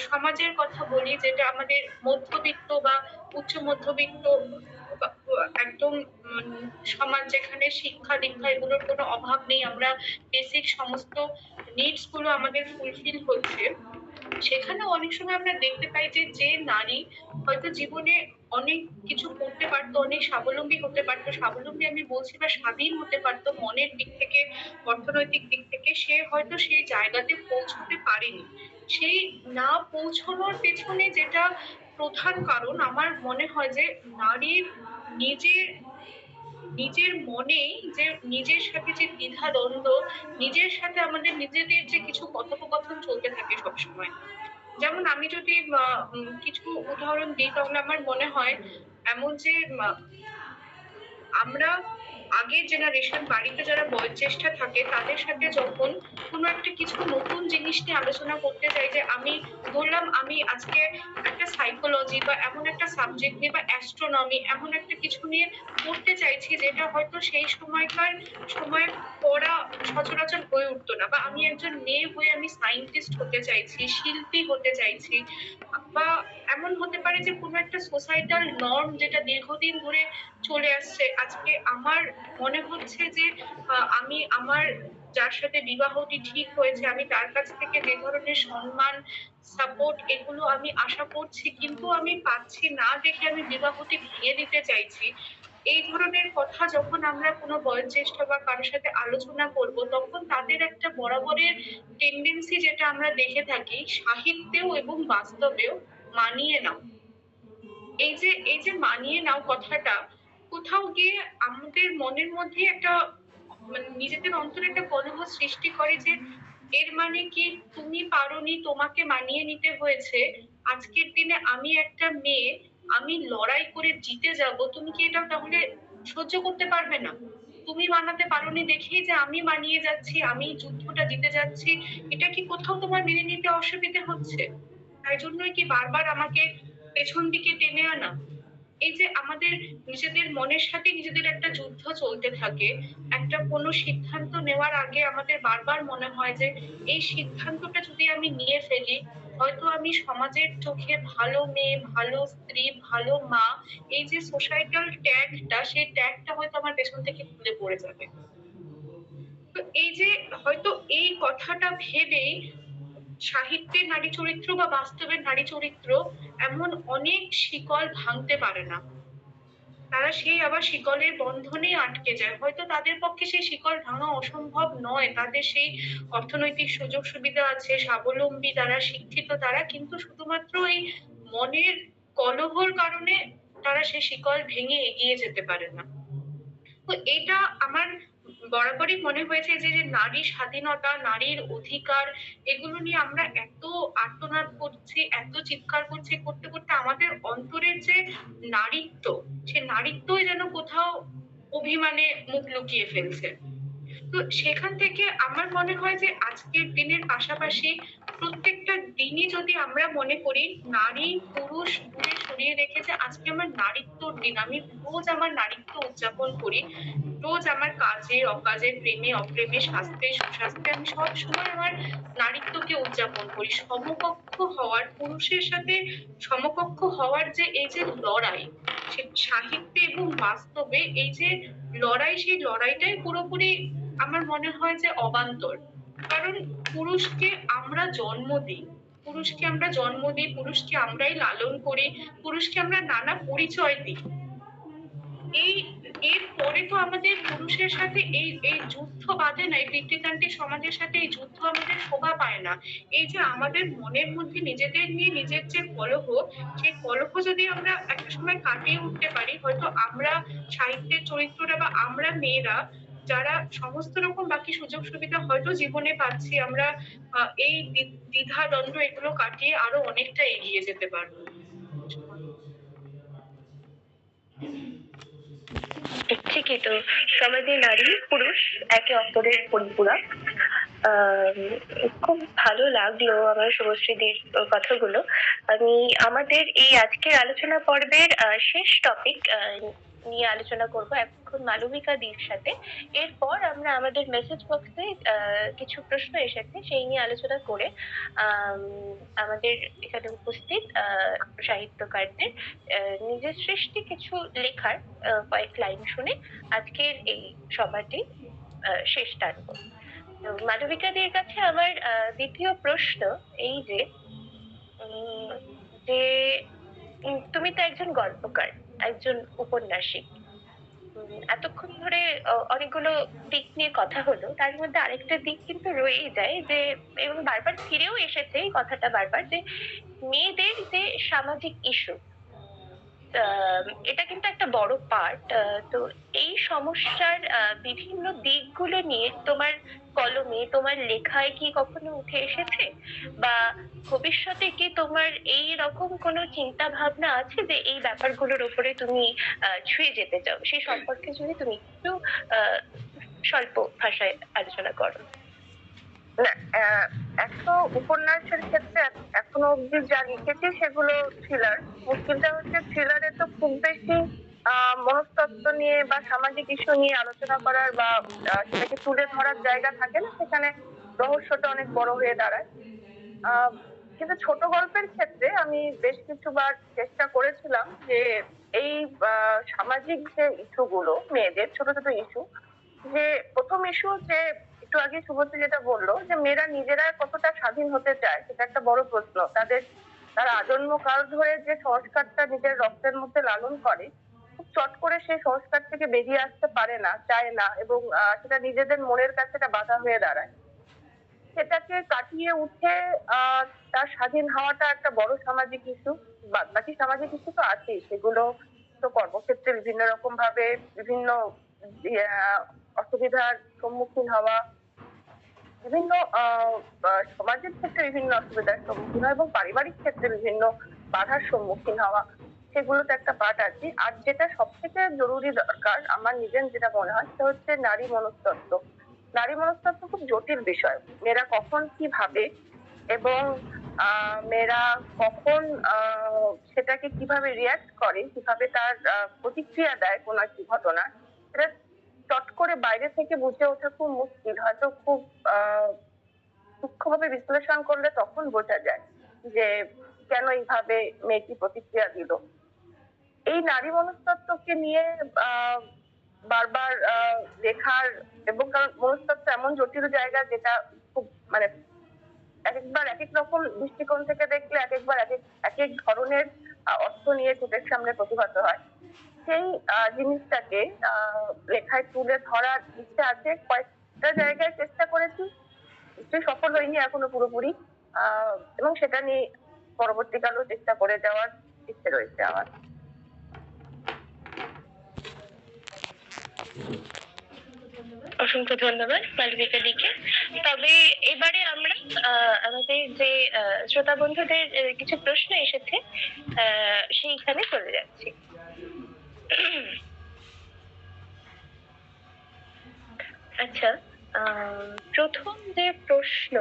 সমাজের কথা বলি, যেটা আমাদের মধ্যবিত্ত বা উচ্চ মধ্যবিত্ত একদম সমাজ, যেখানে শিক্ষা দীক্ষা এগুলোর কোনো অভাব নেই, আমরা বেসিক সমস্ত নিডস গুলো আমাদের ফুলফিল হচ্ছে, সেখানে অনেক সময় আমরা দেখতে পাই যে যে নারী হয়তো জীবনে অনেক কিছু করতে পারতো, অনেক স্বাবলম্বী হতে পারতো, স্বাবলম্বী আমি বলছি বা স্বাধীন হতে পারতো মনের দিক থেকে, অর্থনৈতিক দিক থেকে, সে হয়তো সেই জায়গাতে পৌঁছতে পারেনি। সেই না পৌঁছানোর পেছনে যেটা প্রধান কারণ আমার মনে হয় যে নারীর নিজের নিজের মনেই যে নিজের সাথে যে দ্বিধা দ্বন্দ্ব, নিজের সাথে আমাদের নিজেদের যে কিছু কথোপকথন চলতে থাকে সবসময়। যেমন আমি যদি কিছু উদাহরণ দিই, তাহলে আমার মনে হয় এমন যে আমরা আগের জেনারেশন, বাড়িতে যারা বয়োজ্যেষ্ঠা থাকে তাদের সাথে যখন কোনো একটা কিছু নতুন জিনিস নিয়ে আলোচনা করতে চাই, যে আমি বললাম আমি আজকে একটা সাইকোলজি বা এমন একটা সাবজেক্ট নিয়ে বা অ্যাস্ট্রোনমি এমন একটা কিছু নিয়ে পড়তে চাইছি, যেটা হয়তো সেই সময়কার সময় পড়া সচরাচর হয়ে উঠতো না, বা আমি একজন মেয়ে হয়ে আমি সায়েন্টিস্ট হতে চাইছি, শিল্পী হতে চাইছি, বা এমন হতে পারে যে কোনো একটা সোসাইটাল নর্ম যেটা দীর্ঘদিন ধরে চলে আসছে, আজকে আমার মনে হচ্ছে যে আমি আমার যার সাথে বিবাহটি ঠিক হয়েছে, আমি তার কাছ থেকে যে ধরনের সম্মান, সাপোর্ট এগুলো আমি আশা করছি, কিন্তু আমি পাচ্ছি না দেখে আমি বিবাহটি ভেঙে দিতে চাইছি। এই ধরনের কথা যখন আমরা কোনো বয়োজ্যেষ্ঠ বা কারোর সাথে আলোচনা করব, তখন তাদের একটা বরাবরের টেন্ডেন্সি যেটা আমরা দেখে থাকি সাহিত্যেও এবং বাস্তবেও, মানিয়ে নাও। এই যে মানিয়ে নাও কথাটা কোথাও গিয়ে আমাদের মনের মধ্যে একটা মানে নিজেদের অন্তরে একটা কলহ সৃষ্টি করে, যে এর মানে কি তুমি পারোনি, তোমাকে মানিয়ে নিতে হয়েছে, আজকের দিনে আমি একটা মেয়ে, আমি লড়াই করে জিতে যাব, তুমি কি এটা তাহলে সহ্য করতে পারবে না? তুমি মানাতে পারোনি দেখেই যে আমি মানিয়ে যাচ্ছি, আমি যুদ্ধটা জিতে যাচ্ছি, এটা কি কোথাও তোমার মেনে নিতে অসুবিধে হচ্ছে? তাই জন্যই কি বারবার আমাকে পেছন দিকে টেনে আনা? এই যে আমাদের নিজেদের মনের সাথে নিজেদের একটা যুদ্ধ চলতে থাকে, একটা কোনো সিদ্ধান্ত নেওয়ার আগে আমাদের বারবার মনে হয় যে এই সিদ্ধান্তটা যদি আমি নিয়ে ফেলি, হয়তো আমি সমাজের চোখে ভালো মেয়ে, ভালো স্ত্রী, ভালো মা, এই যে সোসাইটাল ট্যাগটা, সেই ট্যাগটা হয়তো আমার পেছন থেকে খুলে পড়ে যাবে। তো এই যে হয়তো এই কথাটা ভেবেই সাহিত্যের নারী চরিত্র বা বাস্তবের নারী চরিত্র এমন অনেক শিকল ভাঙতে পারে না, তারা সেই আবার শিকলের বন্ধনে আটকে যায়, হয়তো তাদের পক্ষে সেই শিকল ভাঙা অসম্ভব নয়, তাদের সেই অর্থনৈতিক সুযোগ সুবিধা আছে, স্বাবলম্বী তারা, শিক্ষিত তারা, কিন্তু শুধুমাত্র এই মনের কলহর কারণে তারা সেই শিকল ভেঙে এগিয়ে যেতে পারে না। তো এটা আমার বরাবরই মনে হয়েছে যে যে নারী স্বাধীনতা, নারীর অধিকার, এগুলো নিয়ে আমরা এত আর্তনাদ করছি, এত চিৎকার করছি, করতে করতে আমাদের অন্তরের যে নারীত্ব, সে নারীত্বই যেন কোথাও অভিমানে মুখ লুকিয়ে ফেলছে। তো সেখান থেকে আমার মনে হয় যে আজকের দিনের পাশাপাশি প্রত্যেকটা দিনই যদি আমরা মনে করি নারী পুরুষ দূরে সরিয়ে রেখে যে আজকে আমার নারীত্বর দিন, আমি রোজ আমার নারীত্ব উদযাপন করি, রোজ আমার কাজে অকাজে, প্রেমে অপ্রেমে, স্বাস্থ্যে সুস্বাস্থ্যে আমি সব সময় আমার নারীত্বকে উদযাপন করি। সমকক্ষ হওয়ার, পুরুষের সাথে সমকক্ষ হওয়ার যে এই যে লড়াই, সে সাহিত্যে এবং বাস্তবে এই যে লড়াই, সেই লড়াইটাই পুরোপুরি আমার মনে হয় যে অবান্তর। কারণ পুরুষকে আমরা জন্ম দিই, পুরুষকে আমরা জন্ম দিই, পুরুষকে আমরাই লালন করি, পুরুষকে আমরা নানা পরিচয় দিই। এই এর পরে তো আমাদের পুরুষের সাথে এই এই যুদ্ধ বাঁধে না, এই পিতৃতান্ত্রিক সমাজের সাথে এই যুদ্ধ আমাদের শোভা পায় না। এই যে আমাদের মনের মধ্যে নিজেদের নিয়ে নিজের যে কলহ, সেই কলহ যদি আমরা একটা সময় কাটিয়ে উঠতে পারি, হয়তো আমরা সাহিত্যের চরিত্রটা বা আমরা মেয়েরা যারা সমস্ত রকম বাকি সুযোগ সুবিধা হয়তো জীবনে পাচ্ছি, আমরা এই দ্বিধা দ্বন্দ্ব এগুলো কাটিয়ে আরো অনেকটা এগিয়ে যেতে পারবো। ঠিকই তো, সমাজে নারী পুরুষ একে অপরের পরিপূরক। আহ খুব ভালো লাগলো আমার শুভশ্রীদির কথাগুলো। আমি আমাদের এই আজকের আলোচনা পর্বের শেষ টপিক নিয়ে আলোচনা করব এখন মালবিকা দির সাথে। এরপর আমরা আমাদের মেসেজ বক্সে কিছু প্রশ্ন এসেছে সেই নিয়ে আলোচনা করে আমাদের এখানে উপস্থিত সাহিত্যকারদের নিজের সৃষ্টি কিছু লেখার কয়েক লাইন শুনে আজকের এই সভাটি শেষ টানবো। মালবিকাদের কাছে আমার দ্বিতীয় প্রশ্ন এই যে উম, যে তুমি তো একজন গল্পকার, একজন উপন্যাসিক। এতক্ষণ ধরে অনেকগুলো দিক নিয়ে কথা হলো, তার মধ্যে আরেকটা দিক কিন্তু রয়েই যায় যে, এবং বারবার ফিরেও এসেছে এই কথাটা বারবার, যে মেয়েদের যে সামাজিক ইস্যু, এটা কিন্তু একটা বড় পার্ট। তো এই সমস্যার বিভিন্ন দিকগুলো নিয়ে তোমার কলমে, তোমার লেখায় কি কখনো উঠে এসেছে, বা ভবিষ্যতে কি তোমার এই রকম কোনো চিন্তা ভাবনা আছে যে এই ব্যাপারগুলোর উপরে তুমি ছুঁয়ে যেতে চাও? সেই সম্পর্কে যদি তুমি একটু আহ স্বল্প ভাষায় আলোচনা করো। না, একটা উপন্যাসের ক্ষেত্রে এখনো অব্দি যা লিখেছি সেগুলো থ্রিলার। মুশকিলটা হচ্ছে থ্রিলারে তো খুব বেশি মনস্তত্ত্ব নিয়ে বা সামাজিক ইস্যু নিয়ে আলোচনা করার বা সেটাকে তুলে ধরার জায়গা থাকে না, সেখানে রহস্যটা অনেক বড় হয়ে দাঁড়ায়। কিন্তু ছোট গল্পের ক্ষেত্রে আমি বেশ কিছুবার চেষ্টা করেছিলাম যে এই সামাজিক যে ইস্যু গুলো, মেয়েদের ছোট ছোট ইস্যু, যে প্রথম ইস্যু যে একটু আগে শুভশ্রী যেটা বললো যে মেয়েরা নিজেরা কতটা স্বাধীন হতে চায়, সেটা একটা বড় প্রশ্ন। তারা আজন্ম কাল ধরে যে সংস্কারটা নিজের রক্তের মধ্যে লালন করে, খুব চট করে সেই সংস্কার থেকে বেরিয়ে আসতে পারে না, চায় না, এবং সেটা নিজেদের মনের কাছে একটা বাধা হয়ে দাঁড়ায়। সেটাকে কাটিয়ে উঠে তার স্বাধীন হওয়াটা একটা বড় সামাজিক ইস্যু। বাকি সামাজিক ইস্যু তো আছেই, সেগুলো তো কর্মক্ষেত্রে বিভিন্ন রকম ভাবে বিভিন্ন অসুবিধার সম্মুখীন হওয়া, বিভিন্ন সমাজের ক্ষেত্রে বিভিন্ন অসুবিধার সম্মুখীন হওয়া, এবং পারিবারিক ক্ষেত্রে বিভিন্ন বাধার সম্মুখীন হওয়া, সেগুলো তো একটা পার্ট আছে। আর যেটা সব থেকে জরুরি দরকার আমার নিজের যেটা মনে হয়, সেটা হচ্ছে নারী মনস্তত্ত্ব। নারী মনস্তত্ত্ব খুব জটিল বিষয়। মেয়েরা কখন কি ভাবে, এবং মেয়েরা কখন সেটাকে কিভাবে রিয়াক্ট করে, কিভাবে তার প্রতিক্রিয়া দেয় কোন একটি ঘটনা, সেটা চট করে বাইরে থেকে বুঝে ওঠা খুব মুশকিল। হয়তো খুব সূক্ষ্মভাবে বিশ্লেষণ করলে তখন বোঝা যায় যে কেন এইভাবে মেয়েটি প্রতিক্রিয়া দিল। এই নারী মনস্তত্ত্বকে নিয়ে বারবার লেখার, এবং কারণ মনস্তত্ত্ব এমন জটিল জায়গা যেটা খুব মানে একবার এক এক রকম দৃষ্টিকোণ থেকে দেখলে একবার এক এক ধরনের অর্থ নিয়ে চোখের সামনে প্রতিভাত হয়। সেই জিনিসটাকে লেখায় তুলে ধরার ইচ্ছে আছে। কয়েকটা জায়গায় চেষ্টা করেছি, নিশ্চয়ই সফল হয়নি এখনো পুরোপুরি, এবং সেটা নিয়ে পরবর্তীকালেও চেষ্টা করে যাওয়ার ইচ্ছে রয়েছে আমার। অসংখ্য ধন্যবাদ মালবিকা দিকে। তবে এবারে আমরা আমাদের যে শ্রোতা বন্ধুদের কিছু প্রশ্ন এসেছে সেইখানে চলে যাচ্ছি। আচ্ছা, প্রথম যে প্রশ্ন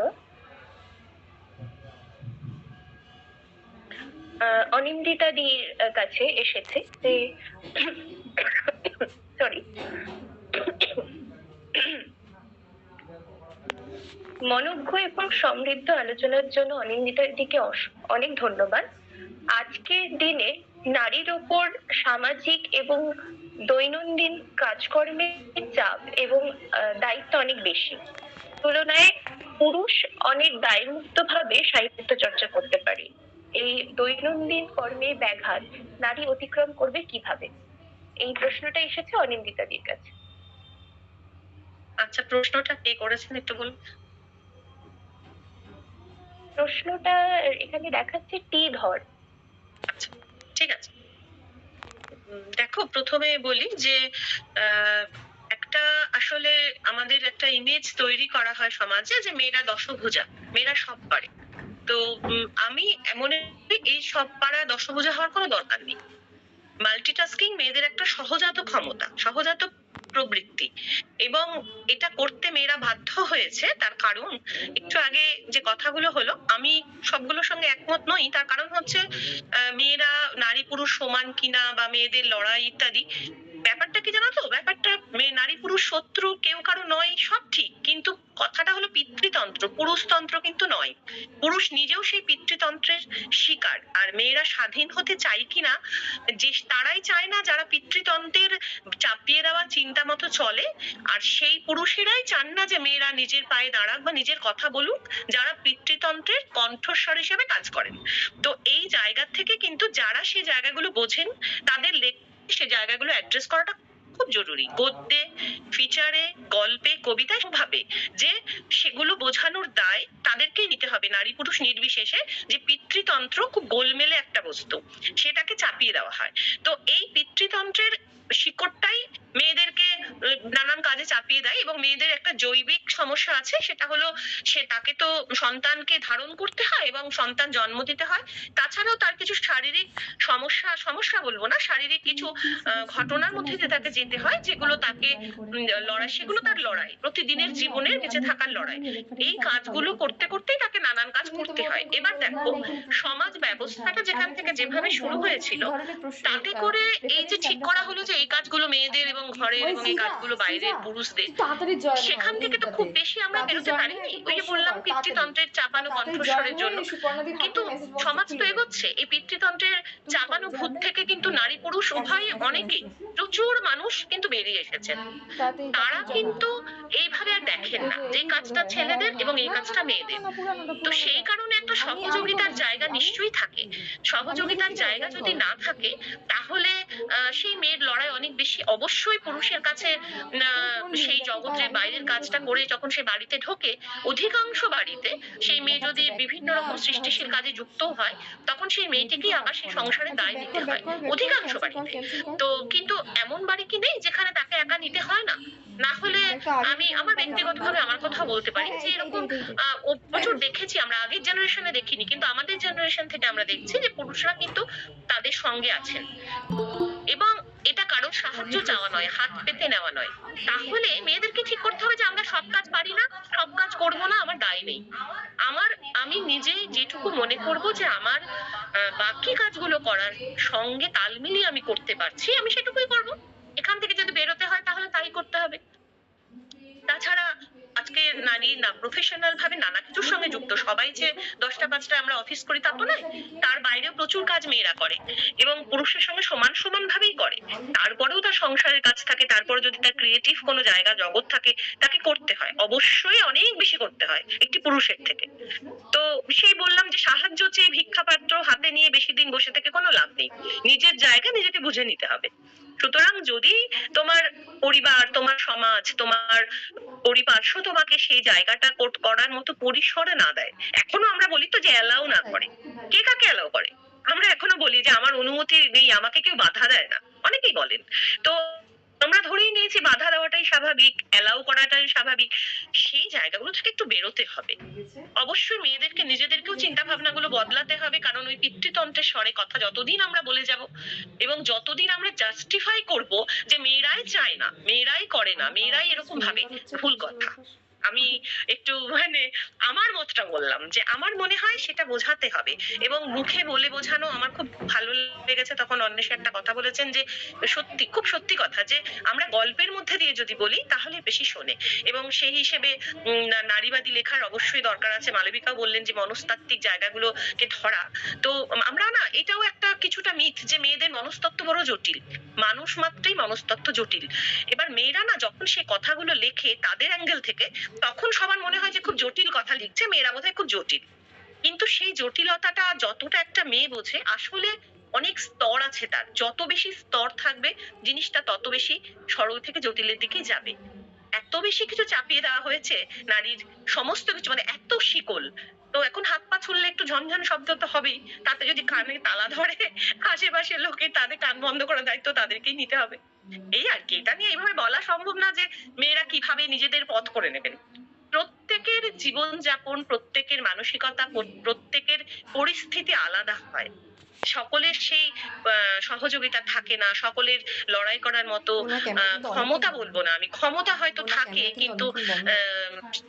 অনিন্দিতা দির কাছে এসেছে যে সরি, মনোজ্ঞ এবং সমৃদ্ধ আলোচনার জন্য অনিন্দিতা দিকে অনেক ধন্যবাদ। আজকের দিনে নারীর ওপর সামাজিক এবং দৈনন্দিন কাজকর্মের চাপ এবং দায়িত্ব অনেক বেশি। তুলনায় পুরুষ অনেক দায়মুক্ত ভাবে সাহিত্য চর্চা করতে পারে। এই দৈনন্দিন কর্মে ব্যাঘাত নারী অতিক্রম করবে কিভাবে? এই প্রশ্নটা এসেছে অনিন্দিতা দির কাছে। আচ্ছা, প্রশ্নটা কে করেছেন একটু বলুন। প্রশ্নটা এখানে দেখাচ্ছে টি ধর। আচ্ছা, ঠিক আছে। দেখো, প্রথমে বলি যে একটা আসলে আমাদের একটা ইমেজ তৈরি করা হয় সমাজে যে মেয়েরা দশভুজা, মেয়েরা সব পারে। তো আমি মনে করি এই সব পারা দশভুজা হওয়ার কোনো দরকার নেই। মাল্টিটাস্কিং মেয়েদের একটা সহজাত ক্ষমতা, সহজাত প্রবৃত্তি, এবং এটা করতে মেয়েরা বাধ্য হয়েছে। তার কারণ একটু আগে যে কথাগুলো হলো, আমি সবগুলোর সঙ্গে একমত নই। তার কারণ হচ্ছে মেয়েরা নারী পুরুষ সমান কিনা বা মেয়েদের লড়াই ইত্যাদি, ব্যাপারটা কি জানো তো, ব্যাপারটা নারী পুরুষ শত্রু কেউ কারো নয়, সব ঠিক, কিন্তু কথাটা হলো পিতৃতন্ত্র, পুরুষতন্ত্র কিন্তু নয়। পুরুষ নিজেও সেই পিতৃতন্ত্রের শিকার। আর মেয়েরা স্বাধীন হতে চায় কিনা, যে তারাই চায় না যারা পিতৃতন্ত্রের চাপিয়ে দেওয়া চিন্তা মতো চলে, আর সেই পুরুষেরাই চান না যে মেয়েরা নিজের পায়ে দাঁড়াক বা নিজের কথা বলুক, যারা পিতৃতন্ত্রের কণ্ঠস্বর হিসেবে কাজ করেন। তো এই জায়গা থেকে কিন্তু যারা সেই জায়গাগুলো বোঝেন, তাদের সে জায়গাগুলো অ্যাড্রেস করাটা খুব জরুরি। গদ্যে, ফিচারে, গল্পে, কবিতায় ভাবে যে সেগুলো বোঝানোর দায় তাদেরকেই নিতে হবে, নারী পুরুষ নির্বিশেষে, যে পিতৃতন্ত্র খুব গোলমেলে একটা বস্তু, সেটাকে চাপিয়ে দেওয়া হয়। তো এই পিতৃতন্ত্রের শিকড়টাই মেয়েদেরকে নানান কাজে চাপিয়ে দেয়, এবং মেয়েদের একটা জৈবিক সমস্যা আছে, সেটা হলো তাকে তো সন্তানকে ধারণ করতে হয় এবং সন্তান জন্ম দিতে হয়। তাছাড়াও তার কিছু শারীরিক সমস্যা বলবো না, শারীরিক কিছু ঘটনার মধ্যে দিয়ে তাকে যেতে হয়, যেগুলো তাকে লড়াই, সেগুলো তার লড়াই, প্রতিদিনের জীবনের বেঁচে থাকার লড়াই। এই কাজগুলো করতে করতেই তাকে নানান কাজ করতে হয়। এবার দেখো, সমাজ ব্যবস্থাটা যেখান থেকে যেভাবে শুরু হয়েছিল, তাতে করে এই যে ঠিক করা হলো যে এই কাজগুলো মেয়েদের এবং ঘরের, এবং এই কাজগুলো বাইরের পুরুষদের, সেখান থেকে তো খুব বেশি আমরা বেরোতে পারিনি। ওই যে বললাম, পিতৃতন্ত্রের চাপানো কণ্ঠস্বরের জন্য। কিন্তু সমাজ তো এগোচ্ছে, এই পিতৃতন্ত্রের চাপানো ভূত থেকে কিন্তু নারী পুরুষ উভয়, অনেকেই, প্রচুর মানুষ কিন্তু বেরিয়ে এসেছেন। তারা কিন্তু এইভাবে আর দেখেন না যে এই কাজটা ছেলেদের এবং এই কাজটা মেয়েদের। তো সেই কারণে একটা সহযোগিতার জায়গা নিশ্চয়ই থাকে। সহযোগিতার জায়গা যদি না থাকে, তাহলে সেই মেয়ের লড়াই অনেক বেশি। অবশ্যই পুরুষের কাছে সেই জগতের বাইরের কাজটা করে যখন সে বাড়িতে ঢোকে, অধিকাংশ বাড়িতে সেই মেয়ে যদি বিভিন্ন রকম সৃষ্টিশীল কাজে যুক্ত হয়, তখন সেই মেয়েটিকেই আবার সেই সংসারে দায় নিতে হয়, অধিকাংশ বাড়িতে। তো কিন্তু এমন বাড়ি কি নেই যেখানে তাকে একা নিতে হয় না? না হলে আমি আমার ব্যক্তিগতভাবে আমার কথা বলতে পারি যে এরকম প্রচুর দেখেছি আমরা, আগের জেনারেশনে দেখিনি, কিন্তু আমাদের জেনারেশন থেকে আমরা দেখছি যে পুরুষরা কিন্তু তাদের সঙ্গে আছেন, এবং এটা কারোর সাহায্য চাওয়া নয়, হাত পেতে নেওয়া নয়। তাহলে মেয়েদেরকে ঠিক করতে হবে যে আমরা সব কাজ পারি না, সব কাজ করবো না, আমার দায় নেই। আমি নিজে যেটুকু মনে করব যে আমার বাকি কাজগুলো করার সঙ্গে তাল মিলিয়ে আমি করতে পারছি, আমি সেটুকুই করব। এখান থেকে যদি বেরোতে হয় তাহলে তাই করতে হবে। তাছাড়া আজকে নারী না প্রফেশনাল ভাবে নানা কিছুর সঙ্গে যুক্ত। সবাই যে 10টা 5টা আমরা অফিস করি তা তো নয়, তার বাইরেও প্রচুর কাজ মেয়েরা করে, এবং পুরুষের সঙ্গে সমান সমান ভাবেই করে। তারপরেও তার সংসারের কাজ থাকে, তারপরে যদি তার ক্রিয়েটিভ কোনো জায়গা জগৎ থাকে, তাকে করতে হয়, অবশ্যই অনেক বেশি করতে হয় একটি পুরুষের থেকে। তো সেই বললাম যে সাহায্য চেয়ে ভিক্ষাপাত্র হাতে নিয়ে বেশি দিন বসে থেকে কোনো লাভ নেই। নিজের জায়গা নিজেকে বুঝে নিতে হবে। সুতরাং যদি তোমার পরিবার, তোমার সমাজ, তোমার পরিপার্শ্ব তোমাকে সেই জায়গাটা করার মতো পরিসরে না দেয়, এখনো আমরা বলি তো যে অ্যালাউ না করে, কে কাকে অ্যালাউ করে? আমরা এখনো বলি যে আমার অনুমতি নেই, আমাকে কেউ বাধা দেয় না, অনেকেই বলেন। তো আমরা ধরেই নিয়েছি বাধা দেওয়াটাই স্বাভাবিক, অ্যালাউ করাটাই স্বাভাবিক। সেই জায়গাগুলো থেকে একটু বেরোতে হবে। অবশ্যই মেয়েদেরকে নিজেদেরকেও চিন্তা ভাবনাগুলো বদলাতে হবে, কারণ ওই পিতৃতন্ত্রের স্বরে কথা যতদিন আমরা বলে যাব এবং যতদিন আমরা জাস্টিফাই করব যে মেয়েরাই চায় না, মেয়েরাই করে না, মেয়েরাই এরকম ভাবে, ভুল কথা। আমি একটু মানে আমার মতটা বললাম যে আমার মনে হয় সেটা বোঝাতে হবে, এবং মুখে বলে বোঝানো আমার খুব ভালো লেগেছে। তখন অন্বেষা একটা কথা বলেছেন যে সত্যি, খুব সত্যি কথা, যে আমরা গল্পের মধ্যে দিয়ে যদি বলি তাহলে বেশি শোনে, এবং সেই হিসেবে নারীবাদী লেখার অবশ্যই দরকার আছে। মালবিকাও বললেন যে মনস্তাত্ত্বিক জায়গাগুলোকে ধরা। তো আমরা না, এটাও একটা কিছুটা মিথ যে মেয়েদের মনস্তত্ত্ব বড় জটিল, মানুষ মাত্রই মনস্তত্ত্ব জটিল। এবার মেয়েরা না যখন সে কথাগুলো লেখে তাদের অ্যাঙ্গেল থেকে, তখন সবার মনে হয় যে খুব জটিল কথা লিখছে, মেয়েরা বোধহয় খুব জটিল। কিন্তু সেই জটিলতাটা যতটা একটা মেয়ে বোঝে, আসলে অনেক স্তর আছে তার। যত বেশি স্তর থাকবে জিনিসটা তত বেশি সরল থেকে জটিলের দিকে যাবে। এত বেশি কিছু চাপিয়ে দেওয়া হয়েছে নারীর, সমস্ত কিছু মানে এত শিকল। তো এখন হাত পা ছুড়লে একটু ঝনঝন শব্দ তো হবেই, তাতে যদি কানে তালা ধরে আশেপাশে লোকে, তাদের কান বন্ধ করার দায়িত্ব তাদেরকেই নিতে হবে। এই আর কি, এটা নিয়ে এইভাবে বলা সম্ভব না যে মেয়েরা কিভাবে নিজেদের পথ করে নেবেন। প্রত্যেকের জীবনযাপন, প্রত্যেকের মানসিকতা, প্রত্যেকের পরিস্থিতি আলাদা হয়। সকলের সেই সহযোগিতা থাকে না, সকলের লড়াই করার মতো ক্ষমতা বলবো না আমি, ক্ষমতা হয়তো থাকে, কিন্তু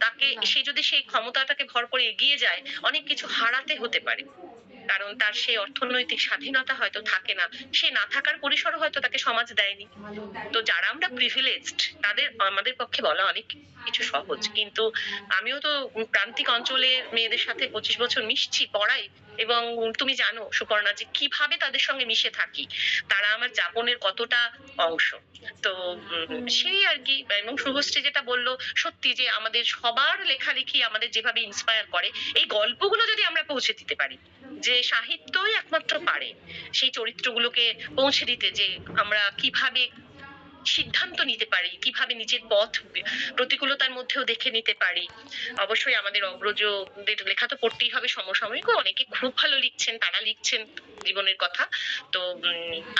তাকে সে যদি সেই ক্ষমতাটাকে ভর করে এগিয়ে যায়, অনেক কিছু হারাতে হতে পারে। কারণ তার সেই অর্থনৈতিক স্বাধীনতা হয়তো থাকে না, সে না থাকার পরিসরও হয়তো তাকে সমাজ দেয়নি। তো যারা আমরা প্রিভিলেজড, তাদের আমাদের পক্ষে বলা অনেক কিছু সহজ। কিন্তু আমিও তো প্রান্তিক অঞ্চলে মেয়েদের সাথে 25 বছর মিশছি, পড়াই, এবং তুমি জানো সুপর্ণা যে কিভাবে তাদের সঙ্গে মিশে থাকি, তারা আমার যাপনের কতটা অংশ। তো সেই আর কি। এবং শুভশ্রী যেটা বললো, সত্যি যে আমাদের সবার লেখালেখি আমাদের যেভাবে ইন্সপায়ার করে, এই গল্পগুলো যদি আমরা পৌঁছে দিতে পারি, যে সাহিত্যই একমাত্র পারে সেই চরিত্রগুলোকে পৌঁছে দিতে, যে আমরা কিভাবে সিদ্ধান্ত নিতে পারি, কিভাবে নিজের পথ প্রতিকূলতার মধ্যেও দেখে নিতে পারি। অবশ্যই আমাদের অগ্রজদের লেখা তো পড়তেই হবে, সমসাময়িক অনেকে খুব ভালো লিখছেন, তারা লিখছেন জীবনের কথা। তো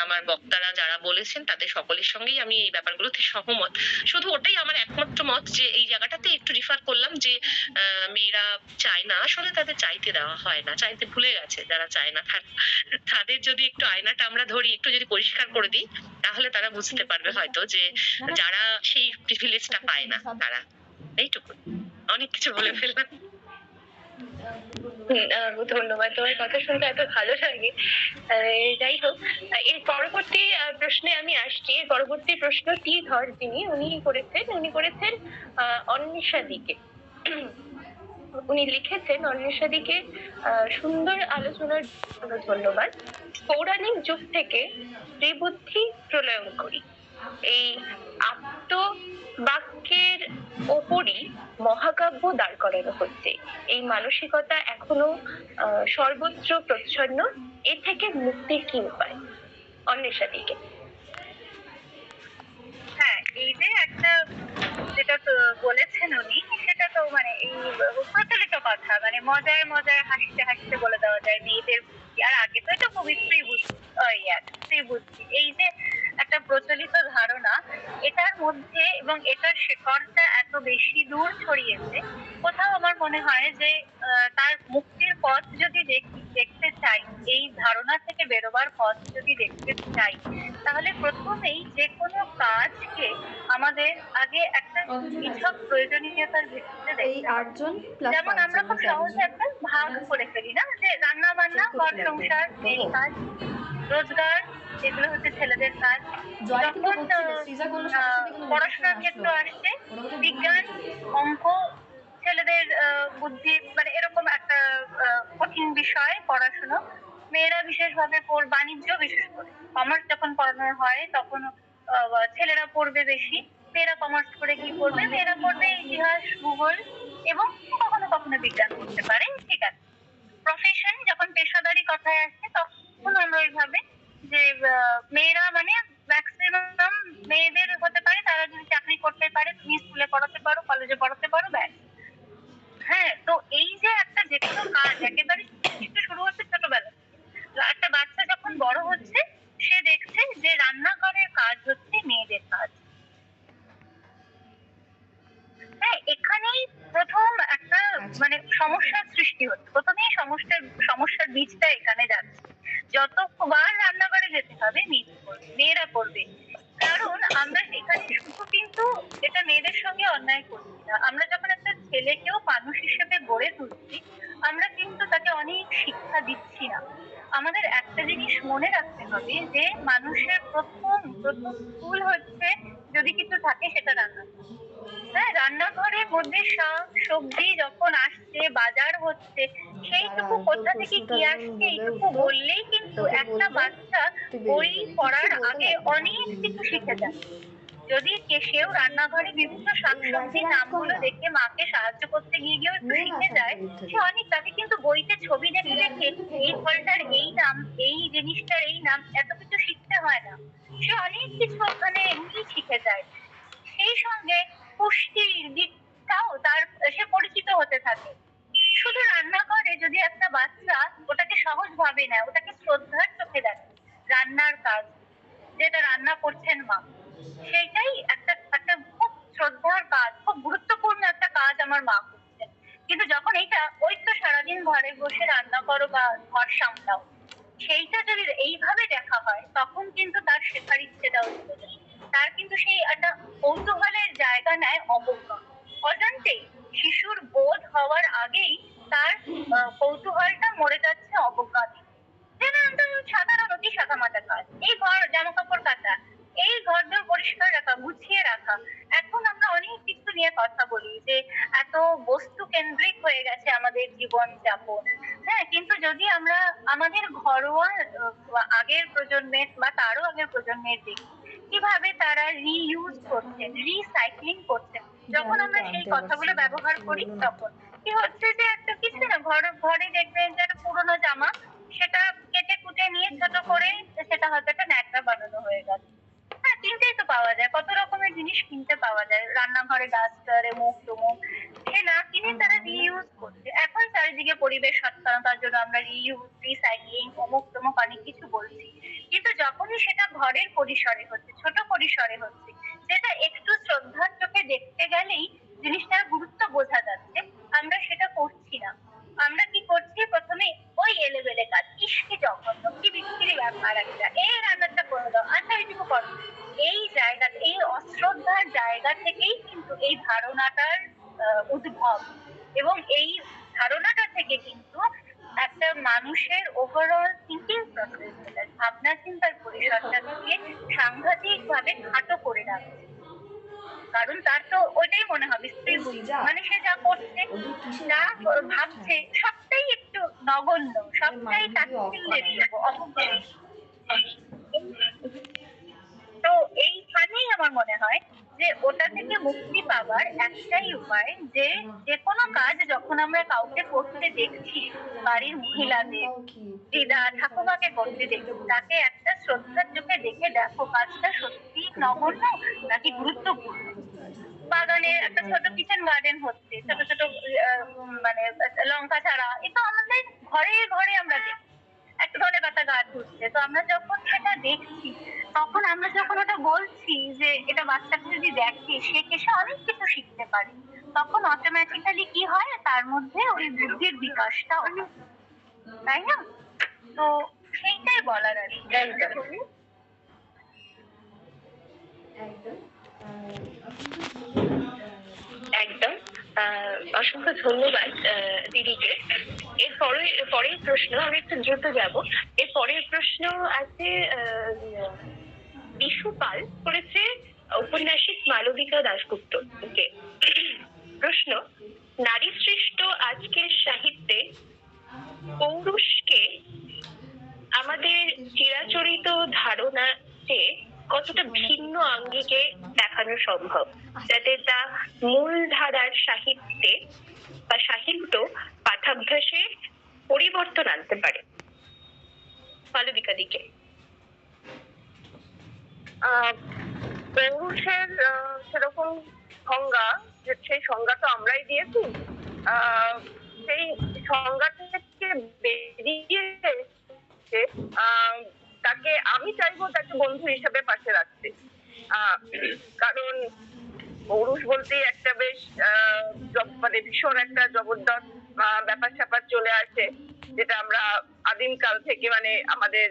আমার বক্তারা যারা বলেছেন তাদের সকলের সঙ্গেই আমি এই ব্যাপারগুলোতে সহমত। শুধু ওটাই আমার একমাত্র মত, যে এই জায়গাটাতে একটু রিফার করলাম যে মেয়েরা চায় না, আসলে তাদের চাইতে দেওয়া হয় না, চাইতে ভুলে গেছে যারা চায় না। তাদের যদি একটু আয়নাটা আমরা ধরি, একটু যদি পরিষ্কার করে দিই, তাহলে তারা বুঝতে পারবে হয়তো যে যারা সেই প্রিভিলেজটা পায় না তারা। এইটুকু, অনেক কিছু বলে ফেললাম। ধন্যবাদ, তোমার কথা শুনতে এত ভালো লাগে। যাই হোক, এর পরবর্তী প্রশ্নে আমি আসছি। এর পরবর্তী প্রশ্নটি ধর যিনি উনি করেছেন অন্বেষা দিকে। উনি লিখেছেন, অন্বেষা দিকে সুন্দর আলোচনার জন্য ধন্যবাদ। পৌরাণিক যুগ থেকে স্ত্রীবুদ্ধি প্রলয়ন করি, এই আত্মবাক্যের ওপরই মহাকাব্য দাঁড় করানো হচ্ছে। এই মানসিকতা এখনো সর্বত্র প্রচ্ছন্ন। এ থেকে মুক্তির কি উপায়? অন্বেষা দিকে। হ্যাঁ, এই যে একটা যেটা তো বলেছেন উনি, সেটা তো মানে এই প্রচলিত কথা, মানে মজায় মজায় হাসতে হাসতে বলে দেওয়া যায় মেয়েদের বুদ্ধি। আর আগে তো এটা কবিত্রী বুদ্ধি, স্ত্রী বুদ্ধি, এই যে একটা প্রচলিত ধারণা, এটার মধ্যে এবং এটার শেকড়টা এত বেশি দূর ছড়িয়েছে। কোথাও আমার মনে হয় যে তার মুক্তির পথ যদি দেখতে চাই, এই ধারণা থেকে বেরোবার পথ যদি দেখতে চাই, তাহলে প্রথমেই যে কোনো কাজকে আমাদের আগে একটা পৃথক প্রয়োজনীয়তার ভিত্তিতে দেখতে হবে। যেমন আমরা খুব সহজে একটা ভাগ করে ফেলি না, যে রান্না বান্না, ঘর সংসার, এই কাজ, রোজগার, এগুলো হচ্ছে ছেলেদের কাজ। যখন পড়াশোনার ক্ষেত্র আসছে, বিজ্ঞান, অঙ্ক ছেলেদের বুদ্ধি, মানে এরকম একটা কঠিন বিষয় পড়াশোনা মেয়েরা বিশেষভাবে বাণিজ্য, বিশেষ করে কমার্স যখন পড়ানো হয় তখন ছেলেরা পড়বে বেশি। মেয়েরা কমার্স করে কি পড়বে? মেয়েরা পড়বে ইতিহাস, ভূগোল এবং কখনো কখনো বিজ্ঞান পড়তে পারে, ঠিক আছে। প্রফেশন যখন পেশাদারি কথায় আসছে, তখন আমরা এইভাবে যে মেয়েরা মানে ম্যাক্সিমাম মেয়েদের হতে পারে, তারা যদি চাকরি করতে পারে, তুমি স্কুলে পড়াতে পারো, কলেজে পড়াতে পারো, ব্যাস। হ্যাঁ, তো এই যে একটা যে কোনো কাজ একেবারে শুরু হচ্ছে ছোটবেলা, একটা বাচ্চা যখন বড় হচ্ছে সে দেখছে যে রান্নাঘরের কাজ হচ্ছে মেয়েদের কাজ। হ্যাঁ, এখানেই প্রথম একটা মানে সমস্যার সৃষ্টি হচ্ছে। প্রথমেই সমস্যার বীজটা এখানে যাচ্ছে। যতবার রান্নাঘরে যেতে হবে মেয়েরা করবে। কারণ আমরা এখানে শুধু কিন্তু এটা মেয়েদের সঙ্গে অন্যায় করছি না। আমরা যখন একটা ছেলেকেও মানুষ হিসেবে গড়ে তুলছি, আমরা কিন্তু তাকে অনেক শিক্ষা দিচ্ছি না। আমাদের একটা জিনিস মনে রাখতে হবে যে মানুষের প্রথম স্কুল হচ্ছে, যদি কিছু থাকে সেটা রান্না। হ্যাঁ, রান্নাঘরের মধ্যে শাক সবজি যখন আসছে, বাজার হচ্ছে, সেইটুকু কোথা থেকে কি আসছে এইটুকু বললেই কিন্তু একটা বাচ্চা বই পড়ার আগে অনেক কিছু শিখে যায়। যদি সেও রান্নাঘরে বিভিন্ন শাকসবজির নামগুলো দেখে মাকে সাহায্য করতে গিয়েও একটু শিখে যায়, সে অনেক, তাকে কিন্তু বইতে ছবি দেখে দেখে এই ফলটার এই নাম, এই জিনিসটার এই নাম, এত কিছু শিখতে হয় না। সে অনেক কিছু ওখানে এমনি শিখে যায়। সেই সঙ্গে পুষ্টির দিকটাও সে পরিচিত হতে থাকে। শুধু রান্নাঘরে যদি একটা বাচ্চা ওটাকে সহজ ভাবে না, ওটাকে শ্রদ্ধার চোখে দেখে, রান্নার কাজ যেটা রান্না করছেন মা, সেইটাই একটা একটা খুব শ্রদ্ধার কাজ, খুব গুরুত্বপূর্ণ একটা কাজ আমার মা করছেন। কিন্তু যখন ওই তো সারাদিন ঘরে বসে রান্না করো বা ঘর সামলাও, সেইটা যদি এইভাবে দেখা হয় তখন কিন্তু তার শেখার ইচ্ছেটাও চলে যায়। তার কিন্তু সেই একটা কৌতূহলের জায়গা নেয় অবজ্ঞা। অজান্তেই শিশুর বোধ হওয়ার আগেই তার কৌতূহলটা মরে যাচ্ছে অবজ্ঞাতে। যেন একদম সাধারণ অতি সাদামাটা কাজ, এই ঘর জামা কাপড় কাচা, এই ঘরদোর পরিষ্কার রাখা, গুছিয়ে রাখা। এখন আমরা অনেক কিছু নিয়ে কথা বলি যে এত বস্তু কেন্দ্রিক হয়ে গেছে আমাদের জীবন যাপন। হ্যাঁ, কিন্তু যদি আমরা আমাদের ঘরোয়া আগের প্রজন্মের বা তারও আগের প্রজন্মের দেখি কিভাবে তারা রিইউজ করছেন, রিসাইক্লিং করছেন, যখন আমরা সেই কথাগুলো ব্যবহার করি তখন কি হচ্ছে যে একটা কিছু না, ঘরে দেখবেন যে একটা পুরোনো জামা, সেটা কেটে কুটে নিয়ে ছোট করে সেটা হয়তো একটা ন্যাকড়া বানানো হয়ে গেল। হ্যাঁ, কিনতেই তো পাওয়া যায়, কত রকমের জিনিস কিনতে পাওয়া যায়, রান্নাঘরে ডাস্টার মুখ টুমুক, সে না কিনে তারা রিইউজ করছে। এখন চারিদিকে পরিবেশ সচেতনতার জন্য আমরা রিইউজ, রিসাইক্লিং, অমুক তমুক অনেক কিছু বলছি, কিন্তু যখনই সেটা ঘরের পরিসরে হচ্ছে, ছোট পরিসরে হচ্ছে, যেটা একটু শ্রদ্ধার চোখে দেখতে গেলেই জিনিসটার গুরুত্ব বোঝা যাচ্ছে, আমরা সেটা করছি না। আমরা কি করছি, প্রথমে ওই এলেবেলে কাজ, ইস কি জঘন্য, কি বিচ্ছিরি ব্যাপার একটা, এই রান্নাটা করে দাও, আচ্ছা এইটুকু করো। এই জায়গা, এই অশ্রদ্ধার জায়গা থেকেই কিন্তু এই ধারণাটার উদ্ভব, এবং এই ধারণাটা থেকে কিন্তু একটা মানুষের ওভারঅল থিঙ্কিং প্রসেস, ভাবনা চিন্তার পরিসরটাকে সাংঘাতিক ভাবে খাটো করে রাখছে। কারণ তার তো ওইটাই মনে হবে স্ত্রী মানে সে যা করছে, যা ভাবছে, সবটাই একটু নগণ্য, সবটাই তাচ্ছিল্যের অপব্যয়। তো এইখানেই আমার মনে হয় যে ওটা থেকে মুক্তি পাওয়ার একটাই উপায়, যে কোনো কাজ যখন আমরা কাউকে করতে দেখছি, বাড়ির মহিলাদের, দিদা ঠাকুমাকে করতে দেখছি, তাকে একটা শ্রদ্ধার চোখে দেখে দেখো কাজটা সত্যি নগণ্য নাকি গুরুত্বপূর্ণ। বাগানে একটা ছোট কিচেন গার্ডেন হচ্ছে, ছোট ছোট মানে লঙ্কা চারা, এটা আমাদের ঘরে ঘরে আমরা দেখি। একটা ধনেপাতা গাছ হচ্ছে, তো আমরা যখন সেটা দেখছি, তখন আমরা যখন ওটা বলছি যে এটা বাচ্চাটা যদি দেখে, সে অনেক কিছু শিখতে পারে, তখন অটোমেটিক্যালি কি হয়, তার মধ্যে ওই বুদ্ধির বিকাশটা হয়, তাই না? তো সেইটাই বলার আর কি। একদম। অসংখ্য ধন্যবাদ দিদিকে। এর পরের প্রশ্ন, আমি একটু দ্রুত যাব। এর পরের প্রশ্ন আছে বিশু পাল করেছে ঔপন্যাসিক মালবিকা দাশগুপ্ত কে। প্রশ্ন, নারী সৃষ্ট আজকের সাহিত্যে পৌরুষকে আমাদের চিরাচরিত ধারণা চেয়ে কতটা ভিন্ন আঙ্গিকে দেখানো সম্ভব, যাতে তা মূল ধারার সাহিত্যে বা সাহিত্য পাঠাভ্যাসে পরিবর্তন আনতে পারে? মালবিকা দিকে। পৌরুষের সেরকম সংজ্ঞা, সেই সংজ্ঞা তো আমরাই দিয়েছি। সেই সংজ্ঞা থেকে বেরিয়ে আছে তাকে আমি চাইবো তাকে বন্ধু হিসেবে পাশে রাখতে। আহ, কারণ পৌরুষ বলতেই একটা বেশ মানে ভীষণ একটা জবরদস্ত ব্যাপার স্যাপার চলে আসে, যেটা আমরা আদিমকাল থেকে মানে আমাদের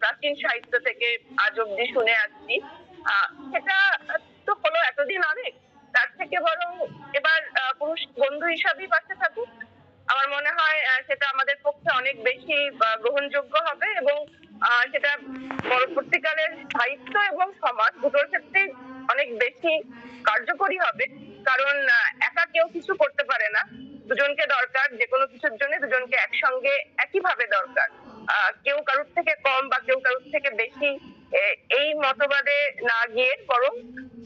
প্রাচীন সাহিত্য থেকে আজ অব্দি শুনে আসছি। সেটা তো হলো এতদিন অনেক, তার থেকে বরং এবার পুরুষ বন্ধু হিসাবেই পাশে থাকুক। আমার মনে হয় সেটা আমাদের পক্ষে অনেক বেশি গ্রহণযোগ্য হবে, এবং সেটা পরবর্তীকালের সাহিত্য এবং সমাজ দুটোর ক্ষেত্রেই অনেক বেশি কার্যকরী হবে। কারণ একা কেউ কিছু করতে পারে না, দুজনকে দরকার, যে কোনো কিছুর জন্য দুজনকে একসঙ্গে একইভাবে দরকার। কেউ কারোর থেকে কম বা কেউ কারোর থেকে বেশি এই মতবাদে না গিয়ে বরং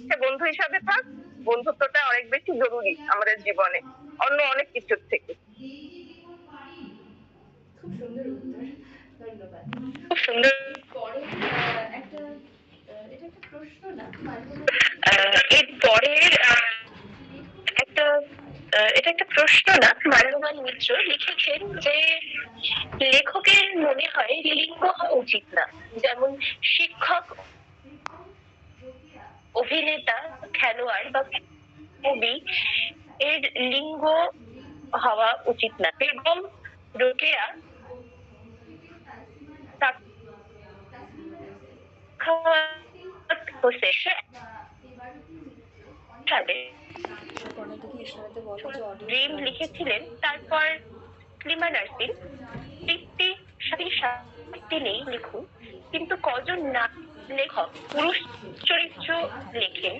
সে বন্ধু হিসাবে থাক। বন্ধুত্বটা অনেক বেশি জরুরি আমাদের জীবনে অন্য অনেক কিছুর থেকে। খুব সুন্দর উত্তর, ধন্যবাদ। খুব সুন্দর। পরে একটা এটা একটা প্রশ্ন না, এর পরের একটা এটা একটা প্রশ্ন না, মাল্যবান মিত্র লিখেছেন যে লেখকের মনে হয় লিঙ্গ হওয়া উচিত না, যেমন শিক্ষক, অভিনেতা, খেলোয়াড় বা কবি এর লিঙ্গ হওয়া উচিত না। এবং রোকেয়া ড্রিম লিখেছিলেন, তারপর ক্লিমা নার্সিন তৃপ্তি সাথী নেই লিখুন, কিন্তু কজন না লেখক পুরুষ চরিত্র লেখেন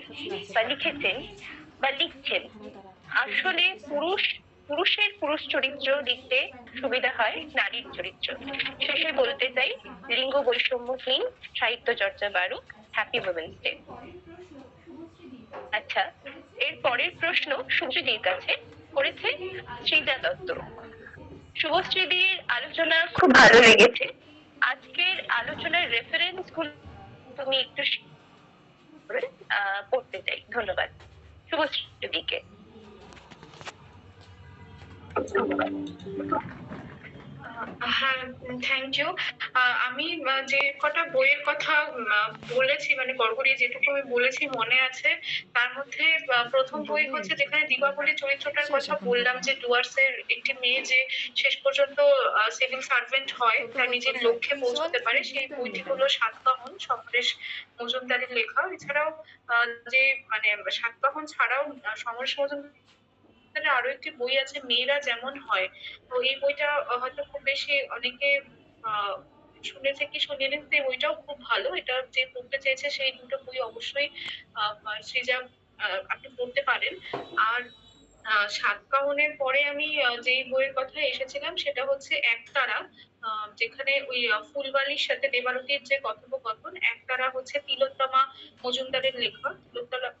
বা লিখেছেন বা লিখছেন। আসলে পুরুষের পুরুষ চরিত্র লিখতে সুবিধা হয় নারীর চরিত্র। শেষে বলতে চাই, লিঙ্গ বৈষম্যহীন সাহিত্য চর্চা বাড়ুক। Happy women's day. আচ্ছা, এর পরের প্রশ্ন শুভশ্রীদির কাছে করেছে শ্রীজা দত্ত। শুভশ্রীদির আলোচনা খুব ভালো লেগেছে। আজকের আলোচনার রেফারেন্স গুলো তুমি একটু পড়তে চাই। ধন্যবাদ শুভশ্রীদিকে। হ্যাঁ, থ্যাংক ইউ। আমি যে কটা বইয়ের কথা বলেছি, মানে গড়গড়িয়ে যেটুকু আমি বলেছি মনে আছে, তার মধ্যে প্রথম বই হচ্ছে যেখানে দীপাবলি চরিত্রটার কথা বললাম, যে ডুয়ার্সের একটি মেয়ে যে শেষ পর্যন্ত সিভিল সার্ভেন্ট হয়, তার নিজের লক্ষ্যে পৌঁছতে পারে, সেই বইটি হলো সাতকাহন, সমরেশ মজুমদারের লেখা। এছাড়াও যে মানে সাতকাহন ছাড়াও সমরেশ মজুমদার আরো একটি বই আছে, মেয়েরা যেমন হয়। তো এই বইটা হয়তো খুব বেশি অনেকে আহ শুনেছে কি শুনেনি, তো এই বইটাও খুব ভালো। এটা যে পড়তে চেয়েছে সেই দুটো বই অবশ্যই সৃজা আপনি পড়তে পারেন। আর সাতকাহনের পরে আমি যেই বইয়ের কথা এসেছিলাম সেটা হচ্ছে একতারা, যেখানে ওই ফুলবালির সাথে দেবারতির যে কথোপকথন। একতারা হচ্ছে তিলোত্তমা মজুমদারের লেখা।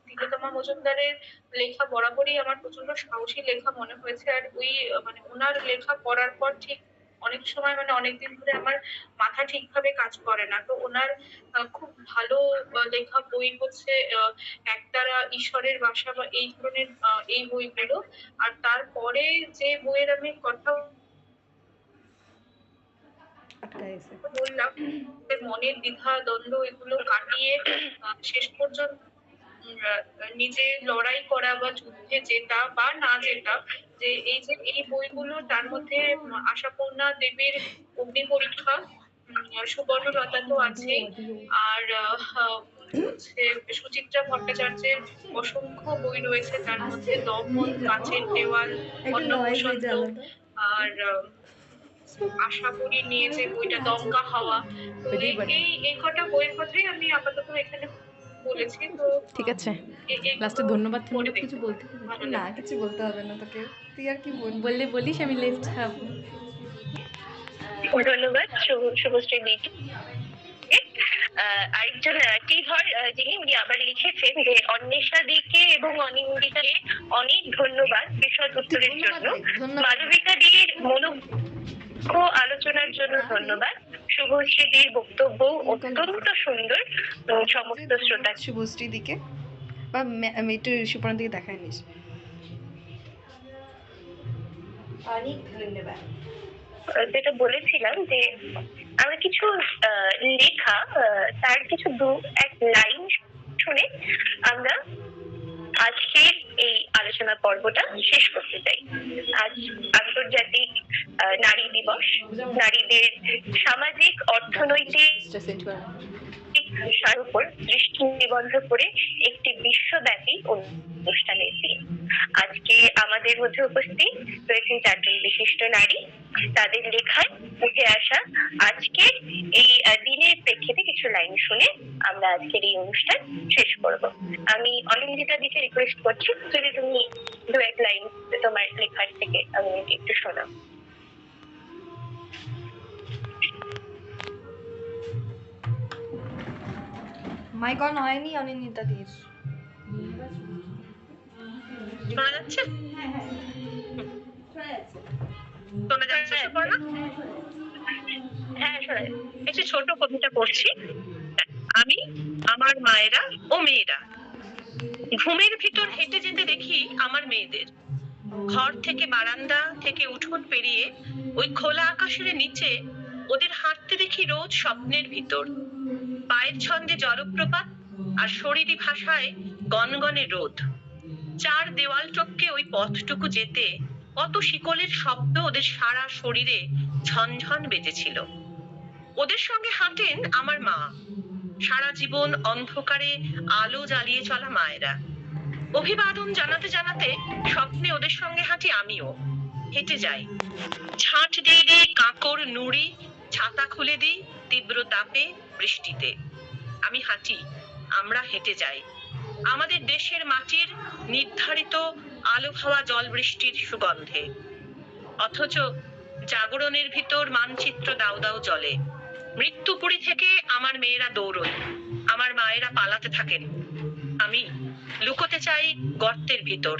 তিলোত্তমা মজুমদারের লেখা বরাবরই আমার প্রচন্ড সাহসী লেখা মনে হয়েছে। আর ওই মানে ওনার লেখা পড়ার পর ঠিক অনেক সময় মানে অনেকদিন ধরে আমার মাথা ঠিকভাবে কাজ করে না। তো ওনার খুব ভালো লেখা বই হচ্ছে একতারা, ঈশ্বরের বাসা বা এই ধরনের এই বইগুলো। আর তারপরে যে বইয়ের আমি কথা বললাম, মনের দ্বিধা দ্বন্দ্ব এগুলো কাটিয়ে শেষ পর্যন্ত নিজে লড়াই করা বা যুদ্ধে জেতা বা না জেতা, যে এই বইগুলো, তার মধ্যে আশাপূর্ণা দেবীর অগ্নি পরীক্ষা, সুবর্ণলতা তো আছেই, আর হচ্ছে সুচিত্রা ভট্টাচার্যের অসংখ্য বই রয়েছে, তার মধ্যে দমন, কাঁচের দেওয়াল, অন্য বসন্ত, আর আশা করি নিয়ে যে বইটা দমকা হাওয়া। তো এই কটা বইয়ের কথাই আমি আপাতত এখানে বলেছি। তো ঠিক আছে, লাস্টে ধন্যবাদ ধন্যবাদ কিছু বলতে হবে না, কিছু বলতে হবে না তোকে, তুই আর কি বললে বলিস, আমি লেফট খাবো। ধন্যবাদ শুভশ্রী দিকে। আরেকজন টিভর যিনি উনি আবার লিখেছেন যে অন্বেষা দিকে এবং অনিন্দিতাকে অনেক ধন্যবাদ বিশদ উত্তরের জন্য। মালবিকা দির মনোজ্ঞ আলোচনার জন্য ধন্যবাদ। শুভশ্রী দির বক্তব্য অত্যন্ত সুন্দর। সমস্ত শ্রোতা শুভশ্রী দিকে বা একটু সুপর্ণার দিকে দেখায় নিস। অনেক ধন্যবাদ। যেটা বলেছিলাম যে আমরা কিছু লেখা তার কিছু দু এক লাইন শুনে আমরা আজকের এই আলোচনা পর্বটা শেষ করতে চাই। আজ আন্তর্জাতিক নারী দিবস। নারীদের সামাজিক, অর্থনৈতিক বিষয়ের উপর দৃষ্টি নিবদ্ধ করে একটি বিশ্বব্যাপী অনুষ্ঠানের দিন। আজকে আমাদের মধ্যে উপস্থিত রয়েছেন 4 জন বিশিষ্ট নারী। তাদের লেখায় উঠে আসা আজকের এই দিনের প্রেক্ষিতে কিছু লাইন শুনে আমরা আজকের এই অনুষ্ঠান শেষ করব। আমি অনিন্দিতা দিকে রিকোয়েস্ট করছি, যদি তুমি 2-1 লাইন তোমার লেখার থেকে আমি একটু শোনাও। মাইক অন হয়নি অনিন্দিতা দির। শোনা যাচ্ছে? শোনা যাচ্ছে সুপর্ণা? হ্যাঁ, শোনা যাচ্ছে। একটি ছোট কবিতা পড়ছি। আমি, আমার মায়েরা ও মেয়েরা। ঘুমের ভিতর হেঁটে যেতে দেখি আমার মেয়েদের। ঘর থেকে বারান্দা থেকে উঠোন পেরিয়ে ওই খোলা আকাশের নিচে ওদের হাঁটতে দেখি রোজ স্বপ্নের ভিতর। পায়ের ছন্দে জলপ্রপাত আর শরীরী ভাষায় গনগনে রোদ। 4 দেওয়াল টপকে ওই পথটুকু যেতে কত শিকলের শব্দ ওদের সারা শরীরে ঝনঝন বেজেছিল। ওদের সঙ্গে হাঁটেন আমার মা। সারা জীবন অন্ধকারে আলো জ্বালিয়ে চলা মায়েরা। অভিবাদন জানাতে জানাতে স্বপ্নে ওদের সঙ্গে হাঁটি আমিও। হেঁটে যাই, ঝাঁট দিয়ে দিই কাঁকর নুড়ি, ছাতা খুলে দিই তীব্র তাপে বৃষ্টিতে। আমি হাঁটি, আমরা হেঁটে যাই আমাদের দেশের মাটির নির্ধারিত আলো হাওয়া জল বৃষ্টির সুগন্ধে। অথচ জাগরণের ভিতর মানচিত্র দাউ দাউ জ্বলে। মৃত্যুপুরী থেকে আমার মেয়েরা দৌড়ন, আমার মায়েরা পালাতে থাকেন। আমি লুকোতে চাই গর্তের ভিতর,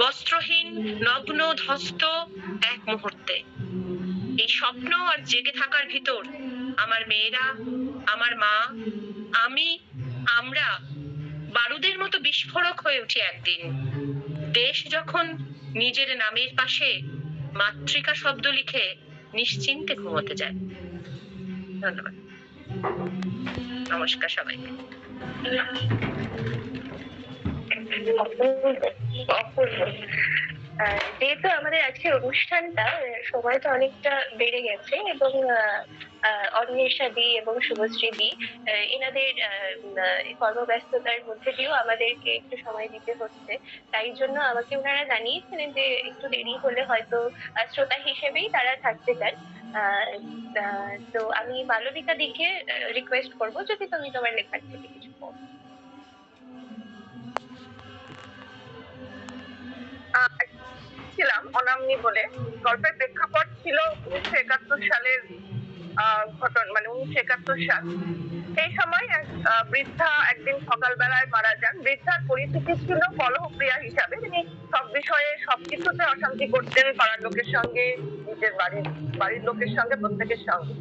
বস্ত্রহীন, নগ্ন, ধ্বস্ত এক মুহূর্তে। এই স্বপ্ন আর জেগে থাকার ভিতর আমার মেয়েরা, আমার মা, আমি, আমরা বারুদের মতো বিস্ফোরক হয়ে উঠি একদিন। দেশ যখন নিজের নামের পাশে মাতৃকা শব্দ লিখে নিশ্চিন্তে ঘুমোতে যায়। ধন্যবাদ, নমস্কার সবাইকে। অপূর্ব। যেহেতু আমাদের আজকের অনুষ্ঠানটা সময় তো অনেকটা বেড়ে গেছে এবং অন্বেষা দি এবং শুভশ্রী দি এনাদের কর্মব্যস্ততার মধ্যে দিয়েও আমাদেরকে একটু সময় দিতে হচ্ছে, তাই জন্য আমাকে ওনারা জানিয়েছিলেন যে একটু দেরি হলে হয়তো শ্রোতা হিসেবেই তারা থাকতে চান। তো আমি মালবিকা দিকে রিকোয়েস্ট করবো যদি তুমি তোমার লেখার থেকে কিছু বলো। ছিলাম অনামনি বলে। গল্পের প্রেক্ষাপট ছিল 1971 সালের ঘটনা, মানে 1971 সাল। সেই সময় এক বৃদ্ধা একদিন সকালবেলায় মারা যান। বৃদ্ধার পরিস্থিতি ছিল কলহপ্রিয়া হিসাবে, তিনি সব বিষয়ে সবকিছুতে অশান্তি করতেন, পাড়ার লোকের সঙ্গে, নিজের বাড়ির লোকের সঙ্গে, প্রত্যেকের সঙ্গে।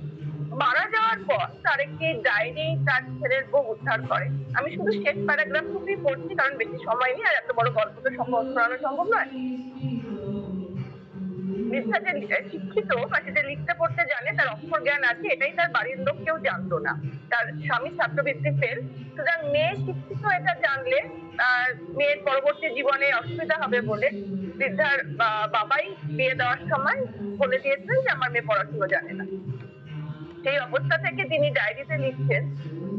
মারা যাওয়ার পর তার একটি ডায়েরি তার ছেলের বউ উদ্ধার করে। আমি শুধু শেষ প্যারাগ্রাফটুকুই পড়ছি, কারণ বেশি সময় নেই আর এত বড় গল্প তো শোনানো সম্ভব নয়। বৃদ্ধা যে শিক্ষিত বা যে লিখতে পড়তে জানে, তার অক্ষর জ্ঞান আছে, এটাই তার বাড়ির লোক কেউ জানতো না। তার স্বামী ছাত্রবৃত্তি ফেল, সুতরাং মেয়ে শিক্ষিত এটা জানলে মেয়ের পরবর্তী জীবনে অসুবিধা হবে বলে বৃদ্ধার বাবাই বিয়ে দেওয়ার সময় বলে দিয়েছেন যে আমার মেয়ে পড়াশোনা জানে না। সেই অবস্থা থেকে তিনি ডায়েরিতে লিখছেন,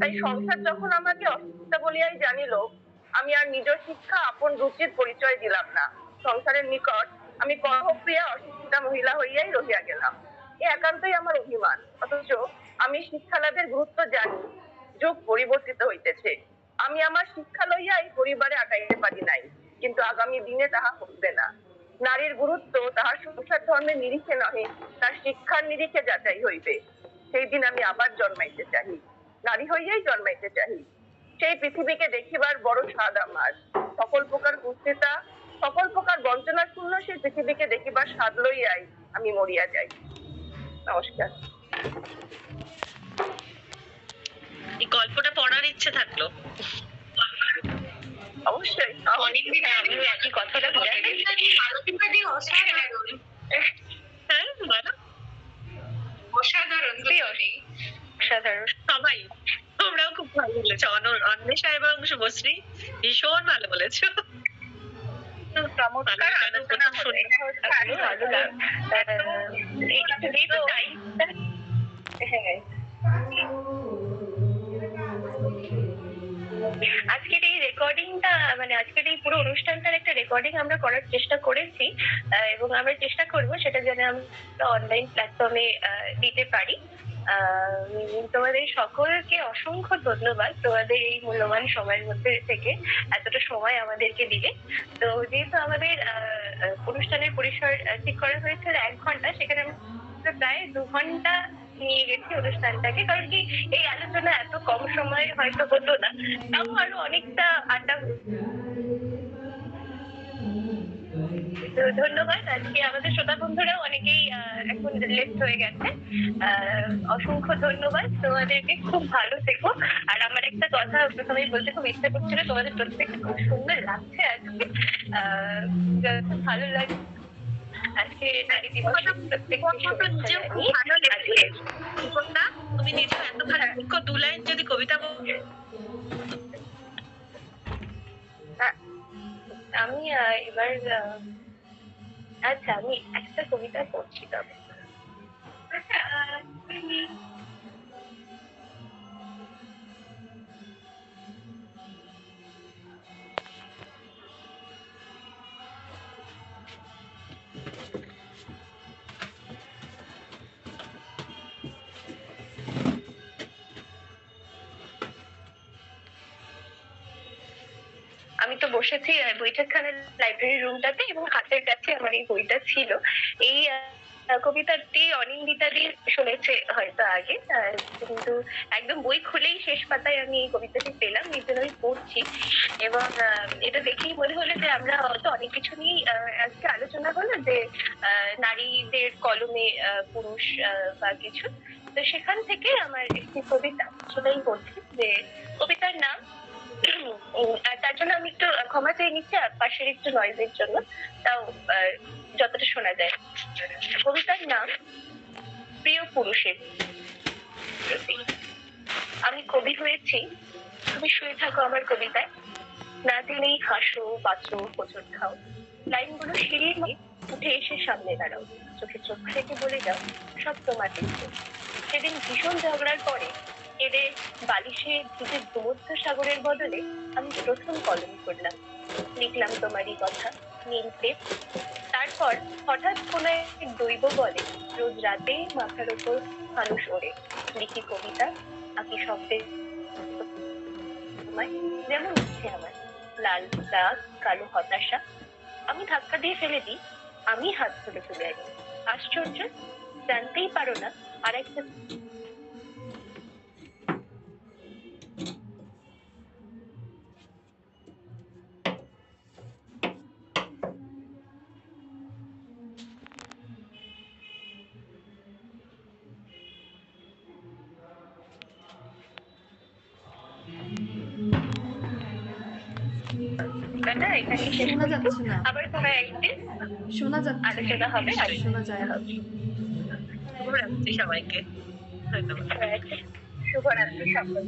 তাই সংসার যখন আমাকে অশিক্ষিতা বলিয়াই জানিল, আমি আর নিজ শিক্ষা আপন রুচির পরিচয় দিলাম না। সংসারের নিকট আমি কর্মপ্রিয়া অশিক্ষিতা মহিলা হইয়াই রহিয়া গেলাম। এ একান্তই আমার অভিমান। অথচ আমি শিক্ষালাভের গুরুত্ব জানি। যুগ পরিবর্তিত হইতেছে, আমি আমার শিক্ষা লইয়াই পরিবারে আটাইতে পারি নাই, কিন্তু আগামী দিনে তাহা হইবে না। নারীর গুরুত্ব তাহার সংসার ধর্মের নিরিখে নহে, তার শিক্ষার নিরিখে যাচাই হইবে। সেই দিন আমি আবার জন্মাইতে চাহি, নারী হইয়াই জন্মাইতে চাহি। সেই পৃথিবীকে দেখিবার বড় স্বাদ আমার। সকল প্রকার কুৎসিতা, সকল প্রকার বঞ্চনা শূন্য সেই পৃথিবীকে দেখিবার স্বাদ লইয়াই আমি মরিয়া যাই। নমস্কার। এই গল্পটা পড়ার ইচ্ছে থাকলো অবশ্যই। আমি একই কথাটা বলি। হ্যাঁ, বলো। অসাধারণ দুজনেই। অসাধারণ। সবাই, তোমরাও খুব ভালো বলেছো, অন্বেষা এবং শুভশ্রী ভীষণ ভালো বলেছো। চমৎকার ভালো, আলোচনা প্রথম হলো। শুনে এটা হচ্ছে ভালো লাগ যেহেতু টাইমটা, হ্যাঁ, আজকের এই রেকর্ডিংটা মানে আজকের এই পুরো অনুষ্ঠানটার একটা রেকর্ডিং আমরা করার চেষ্টা করেছি, এবং আমরা চেষ্টা করব সেটা যেন আমরা অনলাইন প্ল্যাটফর্মে দিতে পারি। তোমাদের সকলকে অসংখ্য ধন্যবাদ তোমাদের এই মূল্যবান সময়ের মধ্যে থেকে এতটা সময় আমাদেরকে দিলে। তো যেহেতু আমাদের অনুষ্ঠানের পরিসর ঠিক করা হয়েছিল 1 ঘন্টা, সেখানে আমরা প্রায় 2 ঘন্টা নিয়ে গেছি অনুষ্ঠানটাকে, কারণ কি এই আলোচনা এত কম সময়ে হয়তো হতো না, তাও আরো অনেকটা আড্ডা। তো ধন্যবাদ। আজকে আমাদের শ্রোতা বন্ধুরা অনেকেই এখন লেফট হয়ে গেছে। অসংখ্য ধন্যবাদ তোমাদেরকে, খুব ভালো থেকো। আর আমার একটা কথা প্রথমেই বলতে খুব ইচ্ছে করছিল, তোমাদের প্রত্যেকটা খুব সুন্দর লাগছে আজকে, খুব ভালো লাগছে আজকে নারী দিবস। জীবনটা তুমি নিজেও এত ভালো লিখো, 2 লাইন যদি কবিতা আমি এবার আচ্ছা আমি একটা কবিতা পড়ছি তবে। আমি তো বসেছি বৈঠকখানার লাইব্রেরি রুমটাতে, এবং হাতের কাছে আমার এই বইটা ছিল। এই কবিতাটি অনিন্দিতা দি শুনেছে হয়তো আগে, কিন্তু একদম বই খুলেই শেষ পাতায় আমি এই কবিতাটি পেলাম, এই জন্য আমি পড়ছি। এবং এটা দেখেই মনে হলো যে আমরা হয়তো অনেক কিছু নিয়েই আজকে আলোচনা হলো, যে নারীদের কলমে পুরুষ বা কিছু। তো সেখান থেকে আমার একটি কবিতা, সেটাই পড়ছি, যে কবিতার নাম, আর তার জন্য আমি একটু ক্ষমা চেয়ে নিচ্ছি পাশের একটু নয়েজের জন্য, তাও যতটা শোনা যায়। কবিতার নাম প্রিয় পুরুষের প্রতি। আমি কবি হয়েছি, তুমি শুয়ে থাকো আমার কবিতায়, না জেনেই হাসো, বাঁচো, হোঁচট খাও। লাইনগুলো সিঁড়ির মধ্যে উঠে এসে সামনে দাঁড়াও, চোখে চোখ রেখে বলে যাও সব তোমার দেখো। সেদিন ভীষণ ঝগড়ার পরে এদের বালিশে ভিজে ভূমধ্য সাগরের বদলে আমি প্রথম কলম করলাম, লিখলাম তোমারই কথা নীলতে। তারপর হঠাৎ কোনো এক দৈব বলে রোজ রাতে মাথার উপর মানুষ ওড়ে, লিখি কবিতা, আঁকি শব্দে তোমায়, যেমন ইচ্ছে আমার, লাল দাগ, কালো হতাশা। আমি ধাক্কা দিয়ে ফেলে দিই, আমি হাত ধরে তুলে আনি। আশ্চর্য, জানতেই পারো না আর একটা এখানে শেষ শোনা যাচ্ছে না, আবার কোনো একদিন শোনা যাচ্ছে না, আলোচনা হবে। শোনা যায় না। শুভরাত্রি সবাইকে, ধন্যবাদ। শুভরাত্রি সকল।